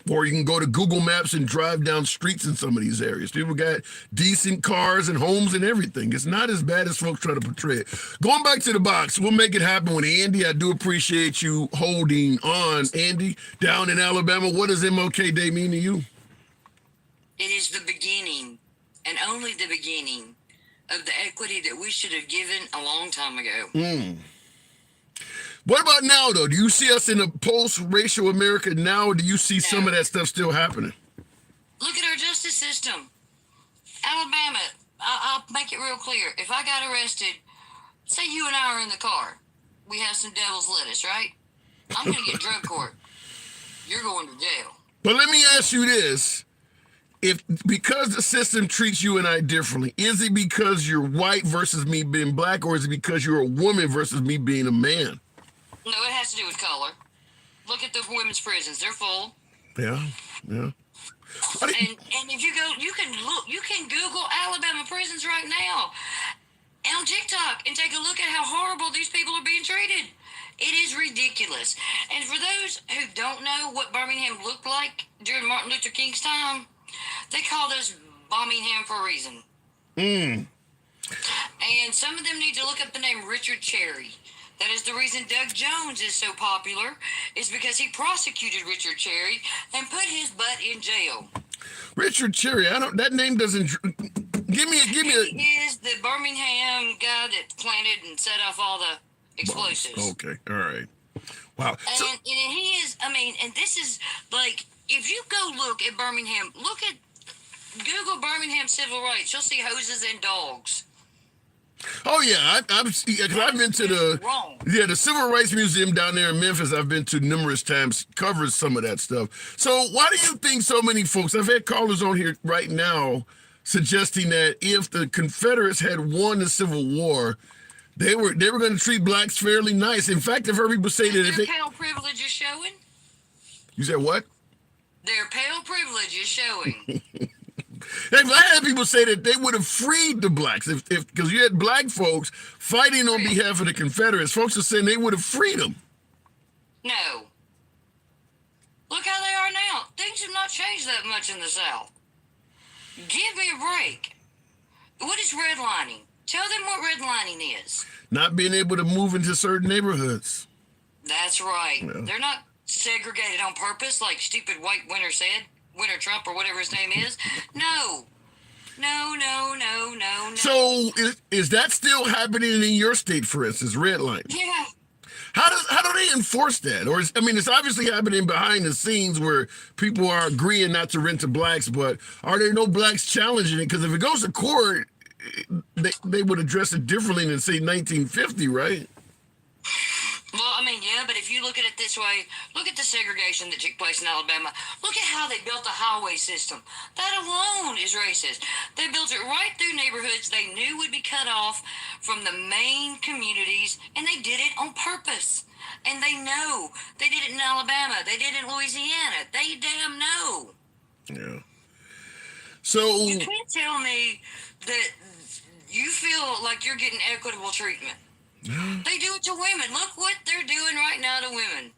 [SPEAKER 1] Or you can go to Google Maps and drive down streets in some of these areas. People got decent cars and homes and everything. It's not as bad as folks try to portray it. Going back to the box, we'll make it happen with Andy. I do appreciate you holding on. Andy, down in Alabama, what does MLK Day mean to you?
[SPEAKER 6] It is the beginning, and only the beginning, of the equity that we should have given a long time ago.
[SPEAKER 1] What about now, though? Do you see us in a post-racial America now, or do you see some of that stuff still happening?
[SPEAKER 6] Look at our justice system. Alabama, I'll make it real clear. If I got arrested, say you and I are in the car. We have some devil's lettuce, right? I'm going to get drug court. You're going to jail.
[SPEAKER 1] But let me ask you this. If because the system treats you and I differently, is it because you're white versus me being black, or is it because you're a woman versus me being a man?
[SPEAKER 6] No, it has to do with color. Look at the women's prisons; they're full.
[SPEAKER 1] Yeah.
[SPEAKER 6] And if you go, you can Google Alabama prisons right now on TikTok and take a look at how horrible these people are being treated. It is ridiculous. And for those who don't know what Birmingham looked like during Martin Luther King's time, they called us Birmingham for a reason. And some of them need to look up the name Richard Cherry. That is the reason Doug Jones is so popular, is because he prosecuted Richard Cherry and put his butt in jail.
[SPEAKER 1] Richard Cherry, that name doesn't. Give me.
[SPEAKER 6] He is the Birmingham guy that planted and set off all the explosives.
[SPEAKER 1] Okay, all right. Wow.
[SPEAKER 6] And he is. I mean, and this is like, if you go look at Birmingham, Google Birmingham civil rights, you'll see hoses and dogs.
[SPEAKER 1] Oh yeah, I've been to the Civil Rights Museum down there in Memphis. I've been to numerous times, covers some of that stuff. So why do you think so many folks? I've had callers on here right now suggesting that if the Confederates had won the Civil War, they were going to treat blacks fairly nice. In fact, I've heard people say that if
[SPEAKER 6] their pale privilege is showing.
[SPEAKER 1] You said what?
[SPEAKER 6] Their pale privilege is showing.
[SPEAKER 1] I had people say that they would have freed the blacks if because you had black folks fighting on behalf of the Confederates. Folks are saying they would have freed them.
[SPEAKER 6] No. Look how they are now. Things have not changed that much in the South. Give me a break. What is redlining? Tell them what redlining is.
[SPEAKER 1] Not being able to move into certain neighborhoods.
[SPEAKER 6] That's right.
[SPEAKER 1] Yeah.
[SPEAKER 6] They're not segregated on purpose like stupid white Winter Trump or whatever his name is. No.
[SPEAKER 1] So is that still happening in your state, for instance, redlining?
[SPEAKER 6] Yeah.
[SPEAKER 1] How do they enforce that? Or it's obviously happening behind the scenes where people are agreeing not to rent to blacks, but are there no blacks challenging it? Because if it goes to court, they would address it differently than, say, 1950, right?
[SPEAKER 6] Well, I mean, yeah, but if you look at it this way, look at the segregation that took place in Alabama. Look at how they built the highway system. That alone is racist. They built it right through neighborhoods they knew would be cut off from the main communities, and they did it on purpose. And they know. They did it in Alabama. They did it in Louisiana. They damn know.
[SPEAKER 1] Yeah. So
[SPEAKER 6] you can't tell me that you feel like you're getting equitable treatment. They do it to women. Look what they're doing right now to women.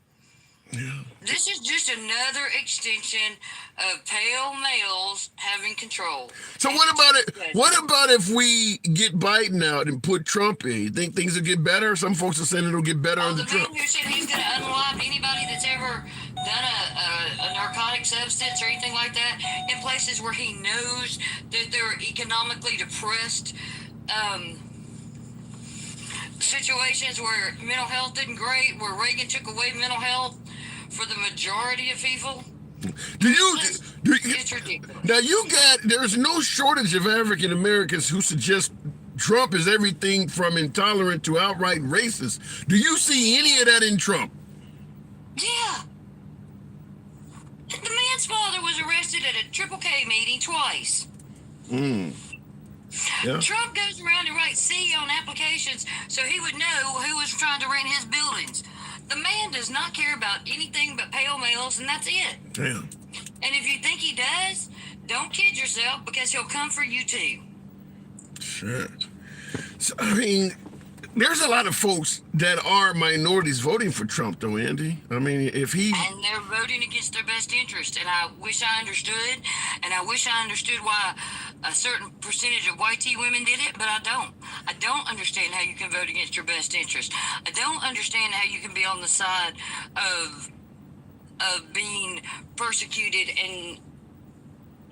[SPEAKER 1] Yeah.
[SPEAKER 6] This is just another extension of pale males having control.
[SPEAKER 1] So what about it? What about if we get Biden out and put Trump in? You think things will get better? Some folks are saying it'll get better under Trump.
[SPEAKER 6] The man who said he's going to unwipe anybody that's ever done a narcotic substance or anything like that in places where he knows that they're economically depressed. Situations where mental health isn't great, where Reagan took away mental health for the majority of people. It's ridiculous.
[SPEAKER 1] Now there's no shortage of African Americans who suggest Trump is everything from intolerant to outright racist. Do you see any of that in Trump?
[SPEAKER 6] Yeah. The man's father was arrested at a Triple K meeting twice.
[SPEAKER 1] Yeah.
[SPEAKER 6] Trump goes around and writes C on applications so he would know who was trying to rent his buildings. The man does not care about anything but pale males, and that's it.
[SPEAKER 1] Yeah.
[SPEAKER 6] And if you think he does, don't kid yourself, because he'll come for you too.
[SPEAKER 1] Sure. So, I mean, There's a lot of folks that are minorities voting for Trump, though, Andy. I mean, if he...
[SPEAKER 6] And they're voting against their best interest. And I wish I understood. And I wish I understood why a certain percentage of white tea women did it, but I don't. I don't understand how you can vote against your best interest. I don't understand how you can be on the side of being persecuted and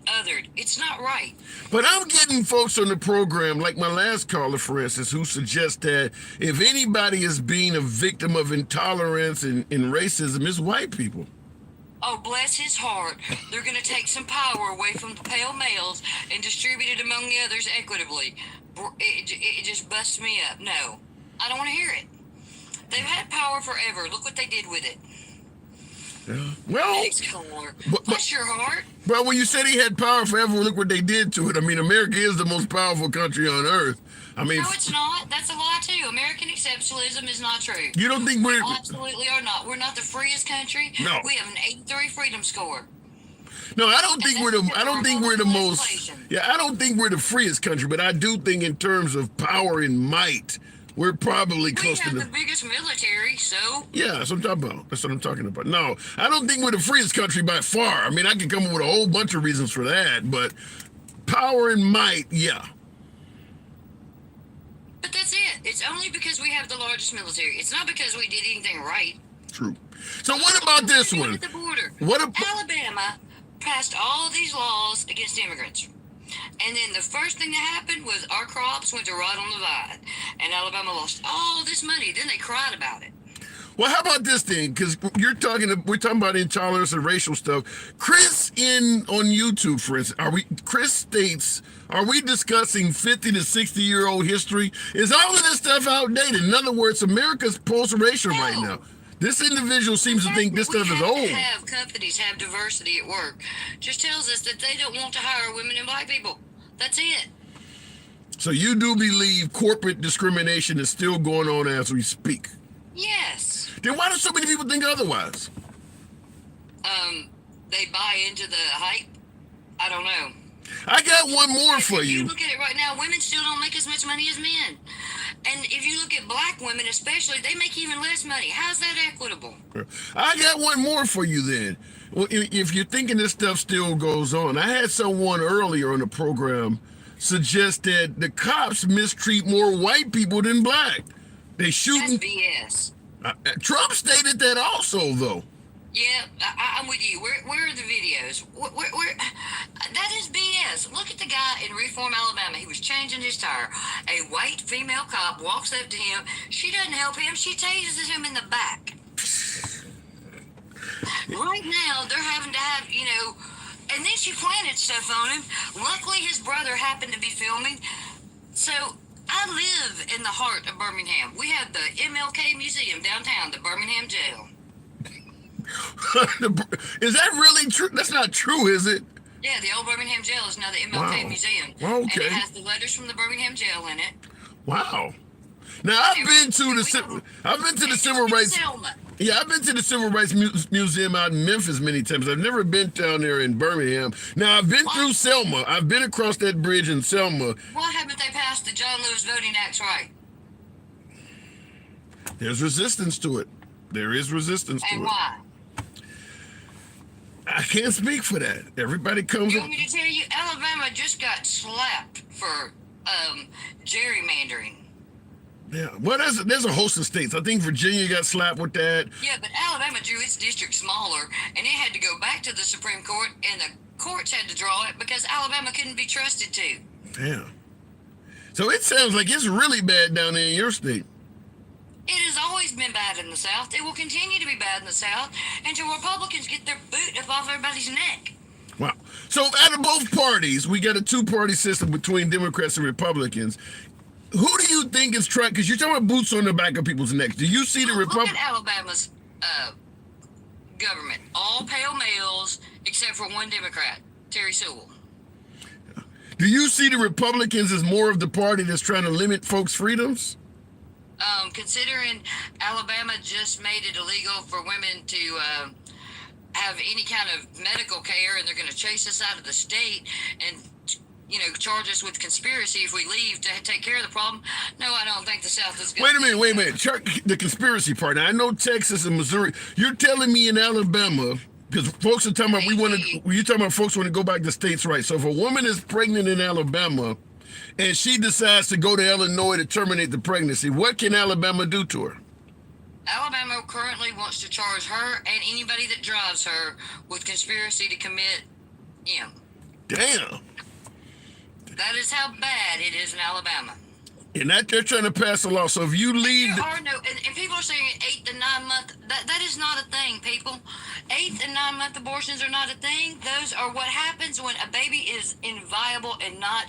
[SPEAKER 6] othered. It's not right.
[SPEAKER 1] But I'm getting folks on the program, like my last caller, for instance, who suggest that if anybody is being a victim of intolerance and racism, it's white people.
[SPEAKER 6] Oh, bless his heart. They're going to take some power away from the pale males and distribute it among the others equitably. It just busts me up. No, I don't want to hear it. They've had power forever. Look what they did with it.
[SPEAKER 1] Yeah. Well,
[SPEAKER 6] Thanks, caller. Bless your heart.
[SPEAKER 1] Well, when you said he had power forever, look what they did to it. I mean, America is the most powerful country on earth. I mean,
[SPEAKER 6] no, it's not. That's a lie too. American exceptionalism is not true.
[SPEAKER 1] You don't think we're...
[SPEAKER 6] We absolutely are not. We're not the freest country.
[SPEAKER 1] No.
[SPEAKER 6] We have an 83 freedom score.
[SPEAKER 1] No, I don't think we're the. I don't think we're the most.
[SPEAKER 6] Legislation.
[SPEAKER 1] Yeah, I don't think we're the freest country, but I do think in terms of power and might, we're probably close to
[SPEAKER 6] We have the biggest military, so.
[SPEAKER 1] Yeah, that's what I'm talking about. That's what I'm talking about. No, I don't think we're the freest country by far. I mean, I can come up with a whole bunch of reasons for that, but power and might, yeah.
[SPEAKER 6] But that's it. It's only because we have the largest military. It's not because we did anything right.
[SPEAKER 1] True. So what about this one?
[SPEAKER 6] At the border.
[SPEAKER 1] What about
[SPEAKER 6] Alabama passed all of these laws against immigrants. And then the first thing that happened was our crops went to rot on the vine. And Alabama lost all this money. Then they cried about it.
[SPEAKER 1] Well, how about this thing? Because we're talking about intolerance and racial stuff. Chris on YouTube, for instance, Chris states, are we discussing 50 to 60-year-old history? Is all of this stuff outdated? In other words, America's post-racial right now. This individual seems to think this stuff is old.
[SPEAKER 6] Have companies have diversity at work. Just tells us that they don't want to hire women and black people. That's it.
[SPEAKER 1] So you do believe corporate discrimination is still going on as we speak?
[SPEAKER 6] Yes.
[SPEAKER 1] Then why do so many people think otherwise?
[SPEAKER 6] They buy into the hype. I don't know.
[SPEAKER 1] I got one more for you.
[SPEAKER 6] If you look at it right now, women still don't make as much money as men. And if you look at black women especially, they make even less money. How's that equitable?
[SPEAKER 1] I got one more for you then. Well, if you're thinking this stuff still goes on, I had someone earlier on the program suggest that the cops mistreat more white people than black. They shooting.
[SPEAKER 6] That's BS.
[SPEAKER 1] Trump stated that also, though.
[SPEAKER 6] Yeah, I'm with you. Where are the videos? Where, that is BS. Look at the guy in Reform, Alabama. He was changing his tire. A white female cop walks up to him. She doesn't help him. She tases him in the back. Right now, they're having to have, and then she planted stuff on him. Luckily, his brother happened to be filming. So I live in the heart of Birmingham. We have the MLK Museum downtown, the Birmingham Jail.
[SPEAKER 1] Is that really true? That's not true, is it?
[SPEAKER 6] Yeah, the old Birmingham Jail is now the MLK Museum.
[SPEAKER 1] Okay.
[SPEAKER 6] And it has the letters from the Birmingham Jail in it.
[SPEAKER 1] Wow. Now I've been to the civil rights. Yeah, I've been to the Civil Rights Museum out in Memphis many times. I've never been down there in Birmingham. Now I've been through Selma. I've been across that bridge in Selma.
[SPEAKER 6] Why haven't they passed the John Lewis Voting Act right?
[SPEAKER 1] There's resistance to it. There is resistance to it.
[SPEAKER 6] And why?
[SPEAKER 1] I can't speak for that. Everybody comes.
[SPEAKER 6] You want me to tell you, Alabama just got slapped for gerrymandering.
[SPEAKER 1] Yeah, well, there's a host of states. I think Virginia got slapped with that.
[SPEAKER 6] Yeah, but Alabama drew its district smaller, and it had to go back to the Supreme Court, and the courts had to draw it because Alabama couldn't be trusted to.
[SPEAKER 1] Yeah. So it sounds like it's really bad down there in your state.
[SPEAKER 6] It has always been bad in the South. It will continue to be bad in the South until Republicans get their boot up off everybody's neck.
[SPEAKER 1] Wow. So out of both parties, we got a two-party system between Democrats and Republicans. Who do you think is trying? Because you're talking about boots on the back of people's necks. Do you see the Republicans?
[SPEAKER 6] Look at Alabama's government. All pale males except for one Democrat, Terry Sewell.
[SPEAKER 1] Do you see the Republicans as more of the party that's trying to limit folks' freedoms?
[SPEAKER 6] Considering Alabama just made it illegal for women to have any kind of medical care, and they're going to chase us out of the state, and charge us with conspiracy if we leave to take care of the problem. No, I don't think the South is going.
[SPEAKER 1] Wait a minute. Chuck, the conspiracy part. Now, I know Texas and Missouri. You're telling me in Alabama, because folks are talking about you're talking about folks want to go back to states' rights. So if a woman is pregnant in Alabama and she decides to go to Illinois to terminate the pregnancy, what can Alabama do to her?
[SPEAKER 6] Alabama currently wants to charge her and anybody that drives her with conspiracy to commit M.
[SPEAKER 1] Damn.
[SPEAKER 6] That is how bad it is in Alabama.
[SPEAKER 1] And that they're trying to pass a law. So if you leave...
[SPEAKER 6] There are no, and people are saying 8 to 9 month, that is not a thing, people. 8 and 9 month abortions are not a thing. Those are what happens when a baby is inviable and not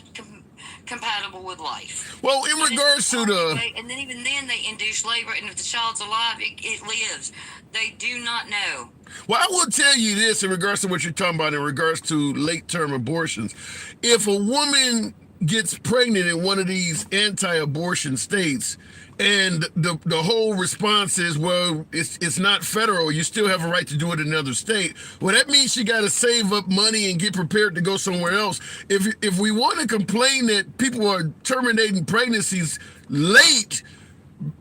[SPEAKER 6] compatible with life.
[SPEAKER 1] Well, in regards to the...
[SPEAKER 6] And then even then they induce labor, and if the child's alive, it lives. They do not know.
[SPEAKER 1] Well, I will tell you this in regards to what you're talking about in regards to late-term abortions. If a woman gets pregnant in one of these anti-abortion states, and the whole response is, well, it's not federal, you still have a right to do it in another state. Well, that means she got to save up money and get prepared to go somewhere else. If we want to complain that people are terminating pregnancies late,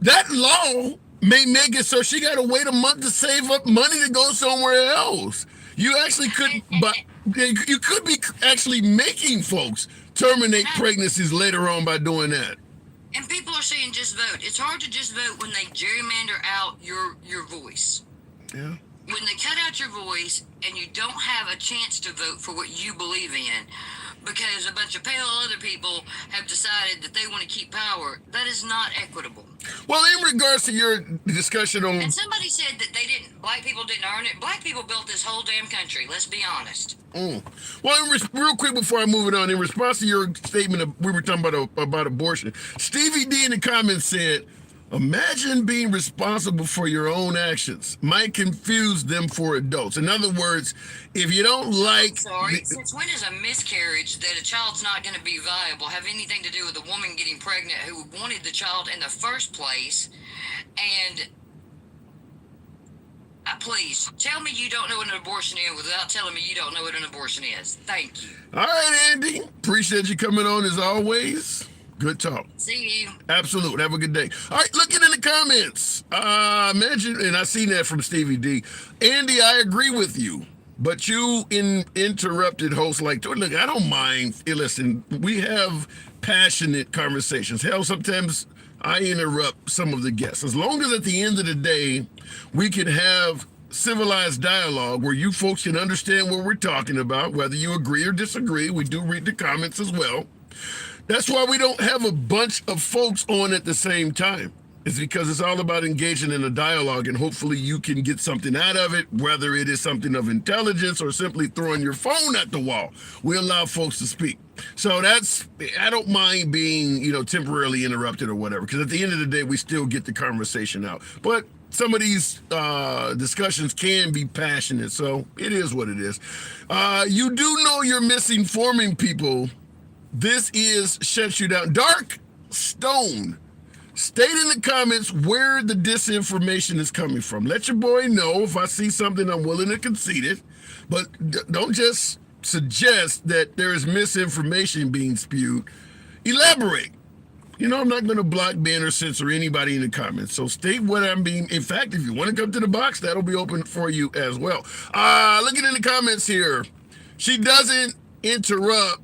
[SPEAKER 1] that law may make it so she got to wait a month to save up money to go somewhere else. You actually could, but you could be actually making folks terminate pregnancies later on by doing that.
[SPEAKER 6] And people are saying just vote. It's hard to just vote when they gerrymander out your voice.
[SPEAKER 1] Yeah.
[SPEAKER 6] When they cut out your voice and you don't have a chance to vote for what you believe in because a bunch of pale other people have decided that they want to keep power, that is not equitable.
[SPEAKER 1] Well, in regards to your discussion on...
[SPEAKER 6] And somebody said that black people didn't earn it. Black people built this whole damn country. Let's be honest.
[SPEAKER 1] Well, real quick before I move it on, in response to your statement, we were talking about abortion. Stevie D in the comments said, imagine being responsible for your own actions. Might confuse them for adults. In other words, if you don't like...
[SPEAKER 6] Since when is a miscarriage that a child's not going to be viable have anything to do with a woman getting pregnant who wanted the child in the first place? And... please, tell me you don't know what an abortion is without telling me you don't know what an abortion is. Thank you.
[SPEAKER 1] All right, Andy. Appreciate you coming on as always. Good talk.
[SPEAKER 6] See you.
[SPEAKER 1] Absolute. Have a good day. All right, looking in the comments. Imagine, and I seen that from Stevie D. Andy, I agree with you, but you interrupted hosts like, look, I don't mind. Listen, we have passionate conversations. Hell, sometimes I interrupt some of the guests. As long as at the end of the day, we can have civilized dialogue where you folks can understand what we're talking about, whether you agree or disagree. We do read the comments as well. That's why we don't have a bunch of folks on at the same time. It's because it's all about engaging in a dialogue, and hopefully you can get something out of it, whether it is something of intelligence or simply throwing your phone at the wall. We allow folks to speak. So I don't mind being, temporarily interrupted or whatever, because at the end of the day, we still get the conversation out. But some of these discussions can be passionate, so it is what it is. You do know you're misinforming people. This is Shut You Down. Dark Stone, state in the comments where the disinformation is coming from. Let your boy know. If I see something, I'm willing to concede it. But don't just suggest that there is misinformation being spewed. Elaborate. I'm not going to block, ban, or censor anybody in the comments. So state what I'm being. In fact, if you want to come to the box, that'll be open for you as well. Looking in the comments here. She doesn't interrupt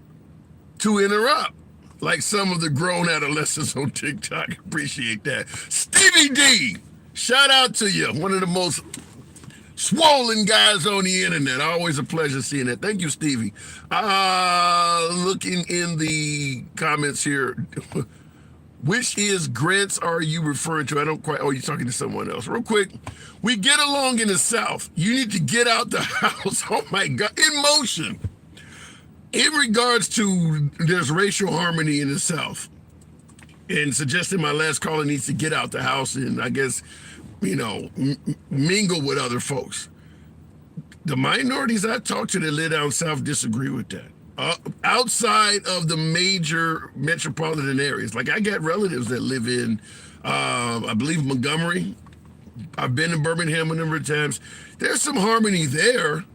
[SPEAKER 1] to interrupt, like some of the grown adolescents on TikTok. Appreciate that. Stevie D, shout out to you. One of the most swollen guys on the internet. Always a pleasure seeing that. Thank you, Stevie. Looking in the comments here. Which grants are you referring to? I don't quite, you're talking to someone else. Real quick, we get along in the South. You need to get out the house. Oh my God, in motion. In regards to there's racial harmony in the South, and suggesting my last caller needs to get out the house and I guess, mingle with other folks. The minorities I talk to that live down South disagree with that. Outside of the major metropolitan areas, like I got relatives that live in, I believe Montgomery. I've been in Birmingham a number of times. There's some harmony there.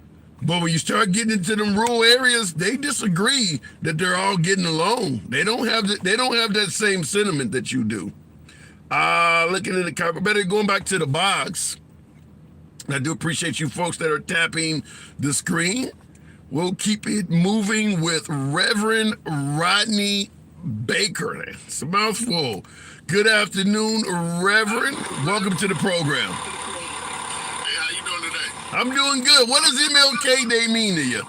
[SPEAKER 1] But when you start getting into them rural areas, they disagree that they're all getting along. They don't have that same sentiment that you do. Looking at the comment, better going back to the box. I do appreciate you folks that are tapping the screen. We'll keep it moving with Reverend Rodney Baker. It's a mouthful. Good afternoon, Reverend. Welcome to the program.
[SPEAKER 7] Hey, how you doing today?
[SPEAKER 1] I'm doing good. What does MLK Day mean to you?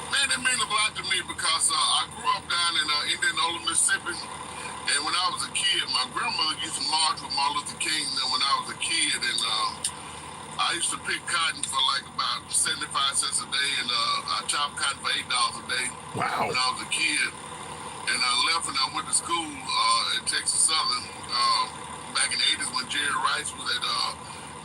[SPEAKER 7] Man, it means a lot to me because I grew up down in Indianola, Mississippi. And when I was a kid, my grandmother used to march with Martin Luther King when I was a kid. And I used to pick cotton for like about 75 cents a day. And I chopped cotton for $8 a day.
[SPEAKER 1] Wow.
[SPEAKER 7] When I was a kid. And I left and I went to school at Texas Southern back in the 80s when Jerry Rice was at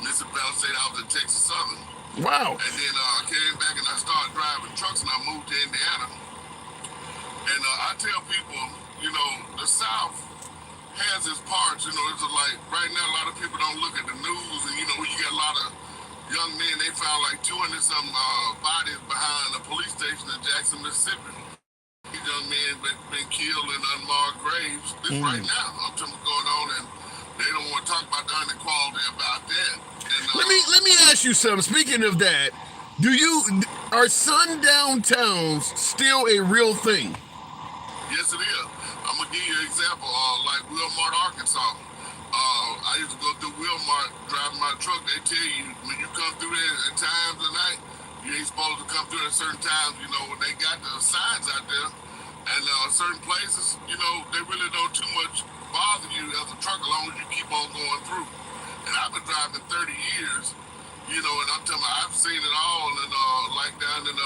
[SPEAKER 7] Mississippi Valley State. I was at Texas Southern.
[SPEAKER 1] Wow.
[SPEAKER 7] And then I came back and I started driving trucks and I moved to Indiana. And I tell people, you know, the South has its parts. You know, it's like right now a lot of people don't look at the news. And, you know, you got a lot of young men, they found like 200-some bodies behind a police station in Jackson, Mississippi. These young men been killed in unmarked graves. This right now, I'm talking going on, and they don't want to talk about the inequality about that. And,
[SPEAKER 1] Let me ask you something. Speaking of that, are sundown towns still a real thing?
[SPEAKER 7] Yes, it is. I'm gonna give you an example. Like Wilmart, Arkansas. I used to go through Wilmart driving my truck. They tell you when you come through there at times of night, you ain't supposed to come through at certain times. You know, when they got the signs out there, and certain places, you know, they really don't too much bother you as a trucker as long as you keep on going through. And I've been driving 30 years, you know, and I'm telling you, I've seen it all. And like down in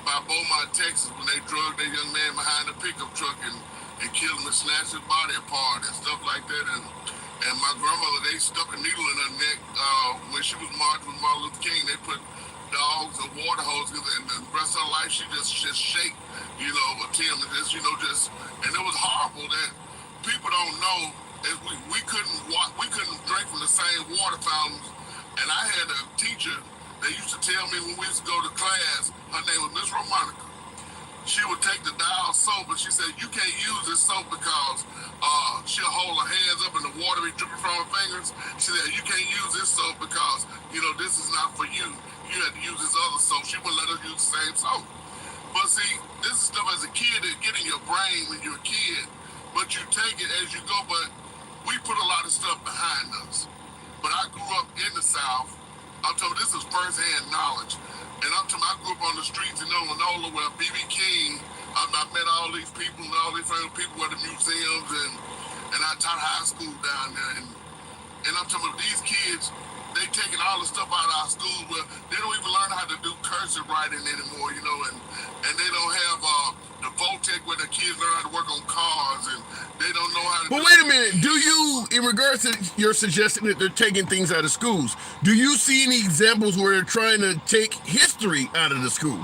[SPEAKER 7] by Beaumont, Texas, when they drugged that young man behind the pickup truck and killed him and snatched his body apart and stuff like that. And my grandmother, they stuck a needle in her neck when she was marching with Martin Luther King. They put dogs and water hoses, and the rest of her life she just shake, you know, Tim, and just, you know, and it was horrible that people don't know that we couldn't drink from the same water fountains. And I had a teacher that used to tell me when we used to go to class, her name was Miss Romonica. She would take the dial soap, and she said, you can't use this soap because she'll hold her hands up and the water be dripping from her fingers. She said, you can't use this soap because, you know, this is not for you. You had to use this other soap. She wouldn't let us use the same soap. But see, this is stuff as a kid that get in your brain when you're a kid, but you take it as you go. But we put a lot of stuff behind us. But I grew up in the South. I'm telling you, this is firsthand knowledge. And I'm telling you, I grew up on the streets in Illinois where B.B. King, I met all these people and all these famous people at the museums, and I taught high school down there. And I'm telling you, these kids, they taking all the stuff out of our schools where they don't even learn how to do cursive writing anymore, you know, and they don't have the Voltec where the kids learn how to work on cars, and they don't know how to.
[SPEAKER 1] But wait a minute, do you, in regards to your suggestion that they're taking things out of schools, do you see any examples where they're trying to take history out of the school?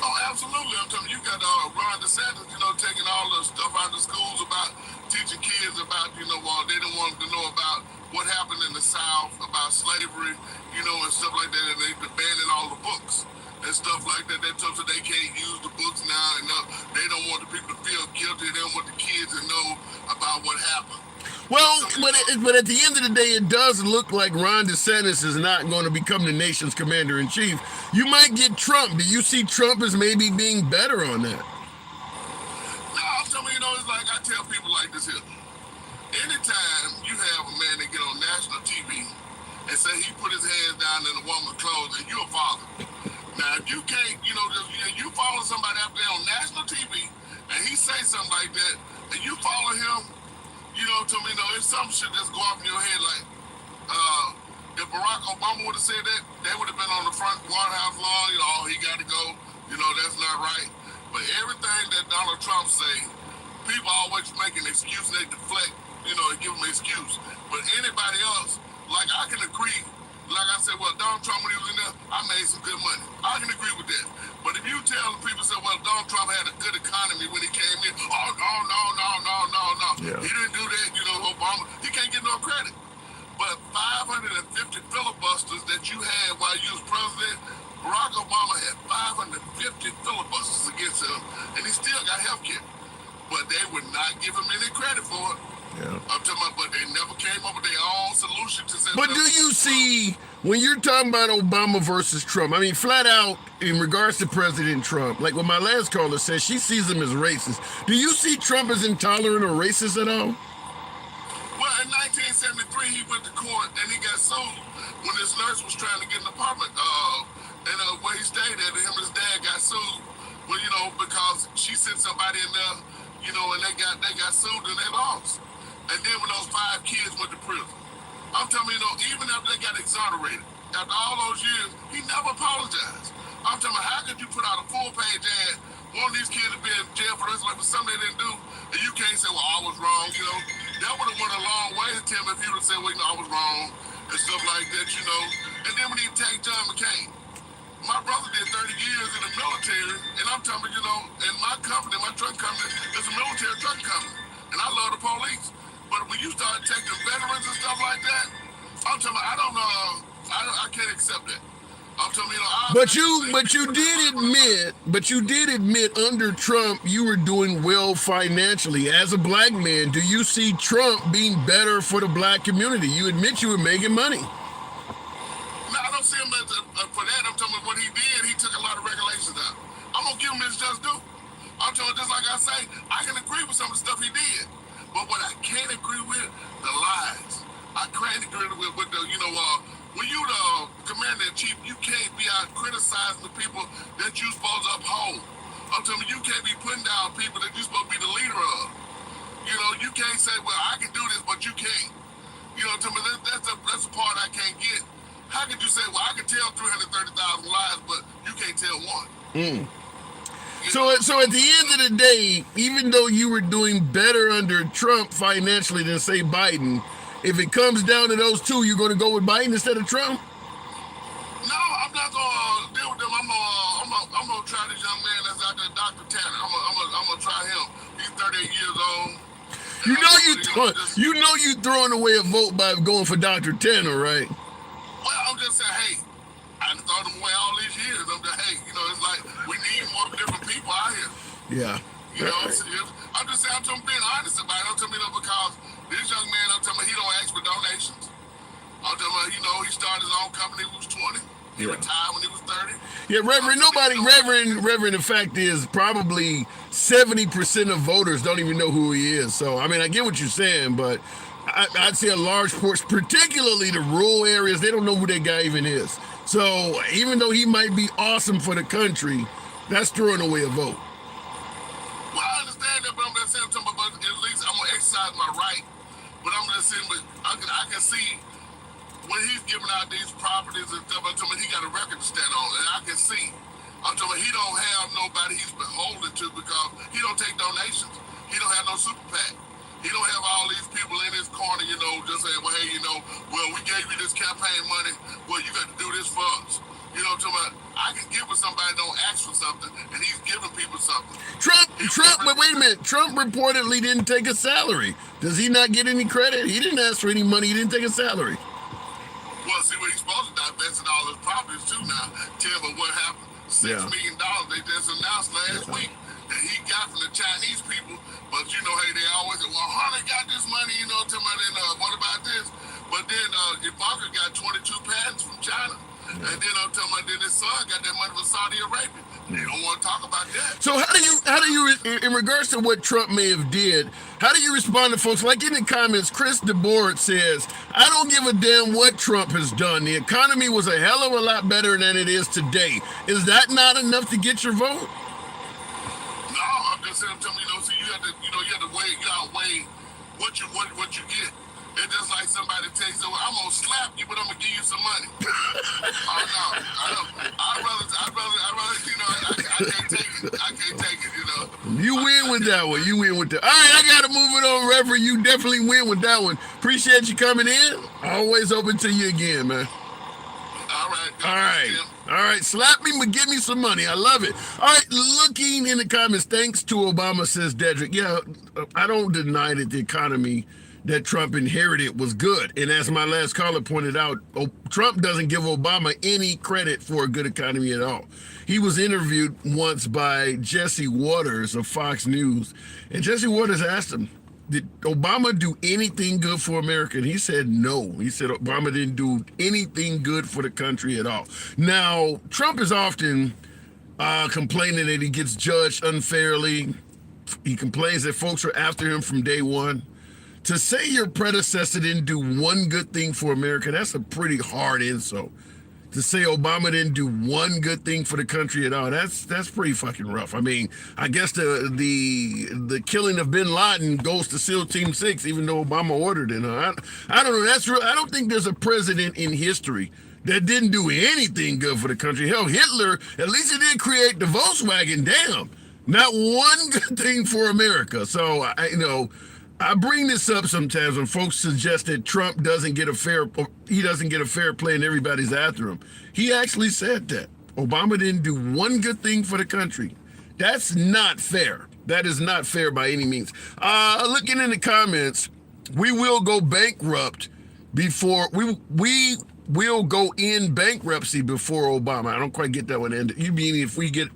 [SPEAKER 7] Oh, absolutely. I'm telling you, you got Ron DeSantis, you know, taking all the stuff out of the schools about teaching kids about, you know, they don't want them to know about what happened in the South, about slavery, you know, and stuff like that, and they're banning all the books and stuff like that. They told us they can't use the books now, and they don't want the people to feel guilty. They don't want the kids to know about what happened.
[SPEAKER 1] Well, but at the end of the day, it does look like Ron DeSantis is not going to become the nation's commander-in-chief. You might get Trump. Do you see Trump as maybe being better on that?
[SPEAKER 7] No, I'm telling you, you know, it's like I tell people like this here. Anytime you have a man that get on national TV and say he put his hands down in a woman's clothes and you're a father. Now, if you can't, you know, you follow somebody out there on national TV and he say something like that and you follow him, you know, to me, you know, it's some shit that's go off in your head like, if Barack Obama would have said that, they would have been on the front White House lawn, you know, oh, he got to go, you know, that's not right. But everything that Donald Trump say, people always make an excuse and they deflect, you know, and give them an excuse. But anybody else, like I can agree, like I said, well, Donald Trump, when he was in there, I made some good money. I can agree with that. But if you tell people, say, well, Donald Trump had a good economy when he came in, oh, no.
[SPEAKER 1] Yeah.
[SPEAKER 7] He didn't do that, you know, Obama, he can't get no credit. But 550 filibusters that you had while you was president, Barack Obama had 550 filibusters against him, and he still got health care. But they would not give him any credit for it.
[SPEAKER 1] Yeah.
[SPEAKER 7] I'm talking about, but they never came up with their own solution to say.
[SPEAKER 1] But do you see, when you're talking about Obama versus Trump, I mean, flat out, in regards to President Trump, like what my last caller said, she sees him as racist. Do you see Trump as intolerant or racist at all?
[SPEAKER 7] Well, in 1973, he went to court and he got sued when his nurse was trying to get an apartment. Where he stayed at, and him and his dad got sued. Well, because she sent somebody in there, and they got sued and they lost. And then when those 5 kids went to prison, I'm telling you, even after they got exonerated, after all those years, he never apologized. I'm telling you, how could you put out a full-page ad, want these kids to be in jail for the rest of life for something they didn't do, and you can't say, well, I was wrong, That would have went a long way, Tim, if he would have said, well, I was wrong, and stuff like that, And then when he attacked John McCain, my brother did 30 years in the military, and I'm telling you, in my company, my truck company, is a military truck company, and I love the police. But when you start taking veterans and stuff like that, I'm telling you, I don't know, I can't accept that. I'm telling you,
[SPEAKER 1] But you did admit under Trump you were doing well financially. As a black man, do you see Trump being better for the black community? You admit you were making money.
[SPEAKER 7] No, I don't see him as for that. I'm talking about what he did. He took a lot of regulations out. I'm going to give him his just due. I'm talking just like I say, I can agree with some of the stuff he did. But what I can't agree with, the lies. I can't agree with the, when you the commander-in-chief, you can't be out criticizing the people that you're supposed to uphold. I'm telling you, you can't be putting down people that you're supposed to be the leader of. You can't say, well, I can do this, but you can't. To me, that's a part I can't get. How could you say, well, I can tell 330,000 lies, but you can't tell one?
[SPEAKER 1] So at the end of the day, even though you were doing better under Trump financially than, say, Biden, if it comes down to those two, you're going to go with Biden instead of Trump?
[SPEAKER 7] No, I'm not going to deal with them. I'm going to try this young man that's out there, Dr. Tanner. I'm going to try him. He's 38 years old. You know you throwing away a vote by going for Dr. Tanner, right? Well, I'm just saying, hey, I throw them away all these years. I'm just, hey, it's like we need more different people out here.
[SPEAKER 1] Yeah.
[SPEAKER 7] I'm just saying, I'm being honest about it. I'm telling you, because this young man, I'm telling you, he don't ask for donations. I'm telling you, he started his own company when he was 20. He retired when he was 30.
[SPEAKER 1] Yeah, Reverend, the fact is probably 70% of voters don't even know who he is. So, I mean, I get what you're saying, but I'd say a large portion, particularly the rural areas, they don't know who that guy even is. So even though he might be awesome for the country, that's throwing away a vote.
[SPEAKER 7] Well, I understand that, but I'm just saying, but at least I'm going to exercise my right. But I'm just saying, but I can see when he's giving out these properties and stuff, I'm talking about he got a record to stand on, and I can see. I'm talking about he don't have nobody he's beholden to because he don't take donations. He don't have no super PAC. He don't have all these people in his corner, just saying, well, hey, well, we gave you this campaign money. Well, you got to do this for us. I can give with somebody don't ask for something, and he's giving people something.
[SPEAKER 1] But wait a minute. Trump reportedly didn't take a salary. Does he not get any credit? He didn't ask for any money. He didn't take a salary.
[SPEAKER 7] Well, see, he's supposed to divest in all his properties, too, now. Tell me what happened. $6 million they just announced last week that he got from the Chinese people. But, hey, they always say, well, Hunter got this money, tell me, what about this? But then Ivanka got 22 patents from China. And then I'm telling you, then his son got that money from Saudi Arabia. They don't want to talk about that.
[SPEAKER 1] So how do you, in regards to what Trump may have did, how do you respond to folks? Like in the comments, Chris DeBoard says, I don't give a damn what Trump has done. The economy was a hell of a lot better than it is today. Is that not enough to get your vote?
[SPEAKER 7] No, I'm just saying, so you have to weigh what you get. It's just like somebody takes, I'm going to slap you, but I'm going to give you some money. Oh, no. I'd rather, I can't take it. I can't take it,
[SPEAKER 1] You win with that one. All right, I got to move it on, Reverend. You definitely win with that one. Appreciate you coming in. Always open to you again, man. All right. Slap me, but give me some money. I love it. All right, looking in the comments, thanks to Obama, says Dedrick. Yeah, I don't deny that the economy that Trump inherited was good. And as my last caller pointed out, Trump doesn't give Obama any credit for a good economy at all. He was interviewed once by Jesse Waters of Fox News, and Jesse Waters asked him, did Obama do anything good for America? And he said no. He said Obama didn't do anything good for the country at all. Now, Trump is often complaining that he gets judged unfairly. He complains that folks are after him from day one. To say your predecessor didn't do one good thing for America, that's a pretty hard insult. To say Obama didn't do one good thing for the country at all, that's pretty fucking rough. I mean, I guess the killing of bin Laden goes to SEAL Team 6, even though Obama ordered it. I don't know. That's real. I don't think there's a president in history that didn't do anything good for the country. Hell, Hitler, at least he did create the Volkswagen. Damn, not one good thing for America. So I bring this up sometimes when folks suggest that Trump doesn't get a fair play and everybody's after him. He actually said that Obama didn't do one good thing for the country. That's not fair. That is not fair by any means. Looking in the comments, we will go bankrupt before we will go in bankruptcy before Obama. I don't quite get that one. And you mean if we get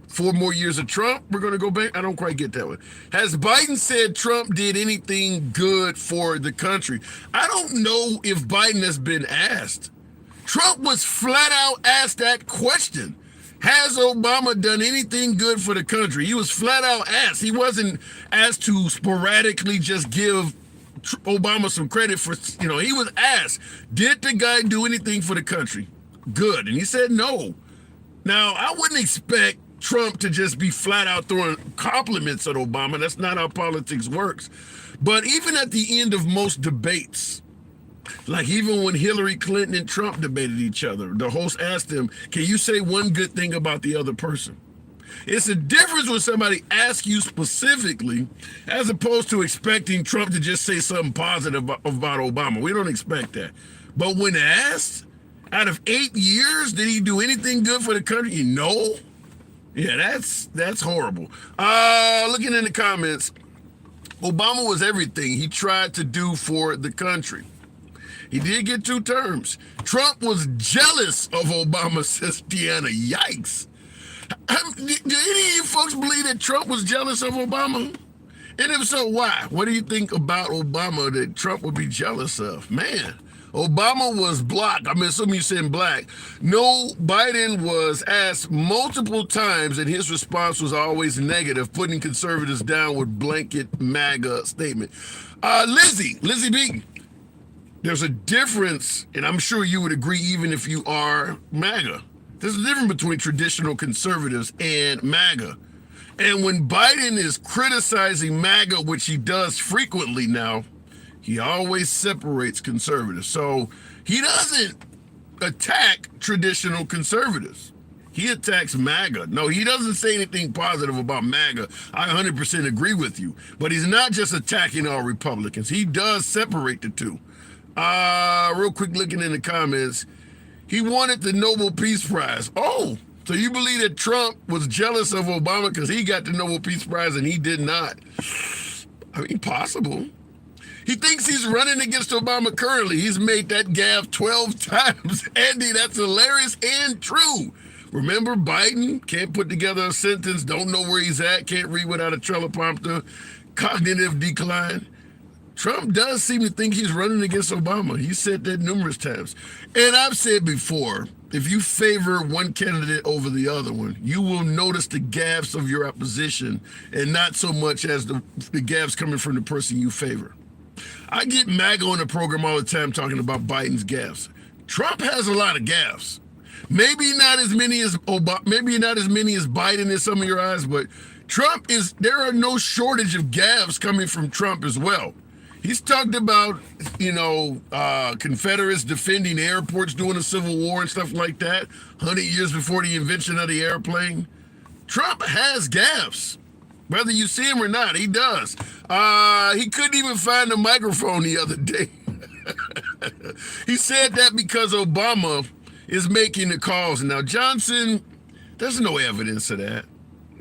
[SPEAKER 1] 4 more years of Trump, we're going to go back? I don't quite get that one. Has Biden said Trump did anything good for the country? I don't know if Biden has been asked. Trump was flat out asked that question. Has Obama done anything good for the country? He was flat out asked. He wasn't asked to sporadically just give Obama some credit for, he was asked, did the guy do anything for the country? Good. And he said no. Now, I wouldn't expect Trump to just be flat out throwing compliments at Obama. That's not how politics works. But even at the end of most debates, like even when Hillary Clinton and Trump debated each other, the host asked him, can you say one good thing about the other person? It's a difference when somebody asks you specifically as opposed to expecting Trump to just say something positive about Obama. We don't expect that. But when asked, out of 8 years, did he do anything good for the country? No. Yeah, that's horrible. Looking in the comments, Obama was everything he tried to do for the country. He did get 2 terms. Trump was jealous of Obama, says Deanna. Yikes. Do any of you folks believe that Trump was jealous of Obama? And if so, why? What do you think about Obama that Trump would be jealous of? Man. Obama was blocked. I'm assuming you said black. No, Biden was asked multiple times, and his response was always negative, putting conservatives down with blanket MAGA statement. Lizzie B, there's a difference, and I'm sure you would agree even if you are MAGA. There's a difference between traditional conservatives and MAGA. And when Biden is criticizing MAGA, which he does frequently now, he always separates conservatives. So he doesn't attack traditional conservatives. He attacks MAGA. No, he doesn't say anything positive about MAGA. I 100% agree with you. But he's not just attacking all Republicans. He does separate the two. Real quick looking in the comments, he wanted the Nobel Peace Prize. Oh, so you believe that Trump was jealous of Obama because he got the Nobel Peace Prize and he did not? I mean, possible. He thinks he's running against Obama currently. He's made that gaffe 12 times. Andy, that's hilarious and true. Remember, Biden can't put together a sentence, don't know where he's at, can't read without a teleprompter, cognitive decline. Trump does seem to think he's running against Obama. He said that numerous times. And I've said before, if you favor one candidate over the other one, you will notice the gaffes of your opposition and not so much as the gaffes coming from the person you favor. I get MAGA on the program all the time talking about Biden's gaffes. Trump has a lot of gaffes. Maybe not as many as Biden in some of your eyes, but there are no shortage of gaffes coming from Trump as well. He's talked about, Confederates defending airports during the Civil War and stuff like that, 100 years before the invention of the airplane. Trump has gaffes. Whether you see him or not, he does. He couldn't even find a microphone the other day. He said that because Obama is making the calls. Now, Johnson, there's no evidence of that.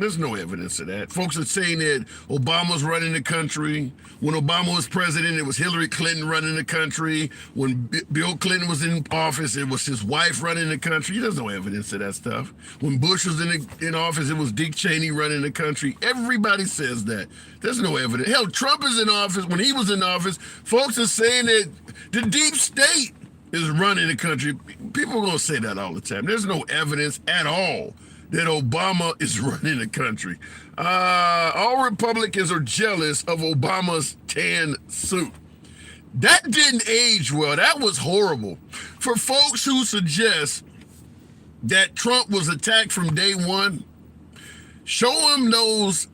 [SPEAKER 1] There's no evidence of that. Folks are saying that Obama's running the country. When Obama was president, it was Hillary Clinton running the country. When Bill Clinton was in office, it was his wife running the country. There's no evidence of that stuff. When Bush was in office, it was Dick Cheney running the country. Everybody says that. There's no evidence. Hell, Trump is in office. When he was in office, folks are saying that the deep state is running the country. People are going to say that all the time. There's no evidence at all that Obama is running the country. All Republicans are jealous of Obama's tan suit. That didn't age well. That was horrible. For folks who suggest that Trump was attacked from day one, show them those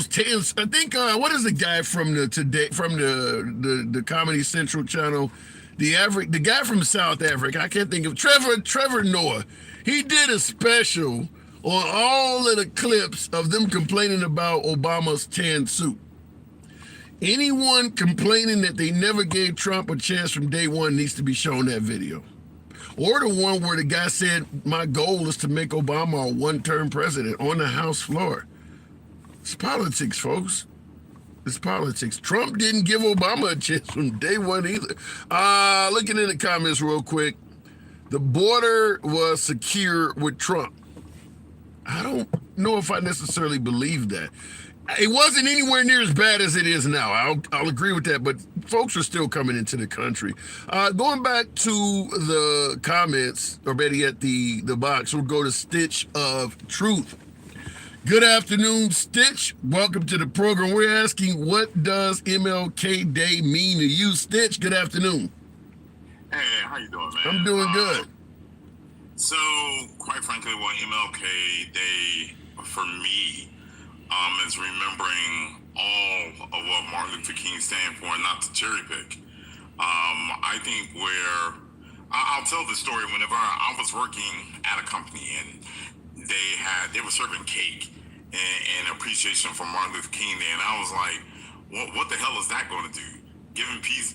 [SPEAKER 1] tans. I think what is the guy from the Comedy Central channel? The guy from South Africa. I can't think of Trevor Noah. He did a special on all of the clips of them complaining about Obama's tan suit. Anyone complaining that they never gave Trump a chance from day one needs to be shown that video. Or the one where the guy said, my goal is to make Obama a one-term president on the House floor. It's politics, folks. It's politics. Trump didn't give Obama a chance from day one either. Looking in the comments real quick, the border was secure with Trump. I don't know if I necessarily believe that. It wasn't anywhere near as bad as it is now. I'll agree with that, but folks are still coming into the country. Going back to the comments, or better yet, the box, we'll go to Stitch of Truth. Good afternoon, Stitch. Welcome to the program. We're asking, what does MLK Day mean to you? Stitch, good afternoon.
[SPEAKER 8] Hey, how you doing, man?
[SPEAKER 1] I'm doing good.
[SPEAKER 8] So, quite frankly, what MLK Day for me is remembering all of what Martin Luther King stand for, and not to cherry pick. I think I'll tell the story. Whenever I was working at a company and they were serving cake in appreciation for Martin Luther King Day, and I was like, what the hell is that going to do? Giving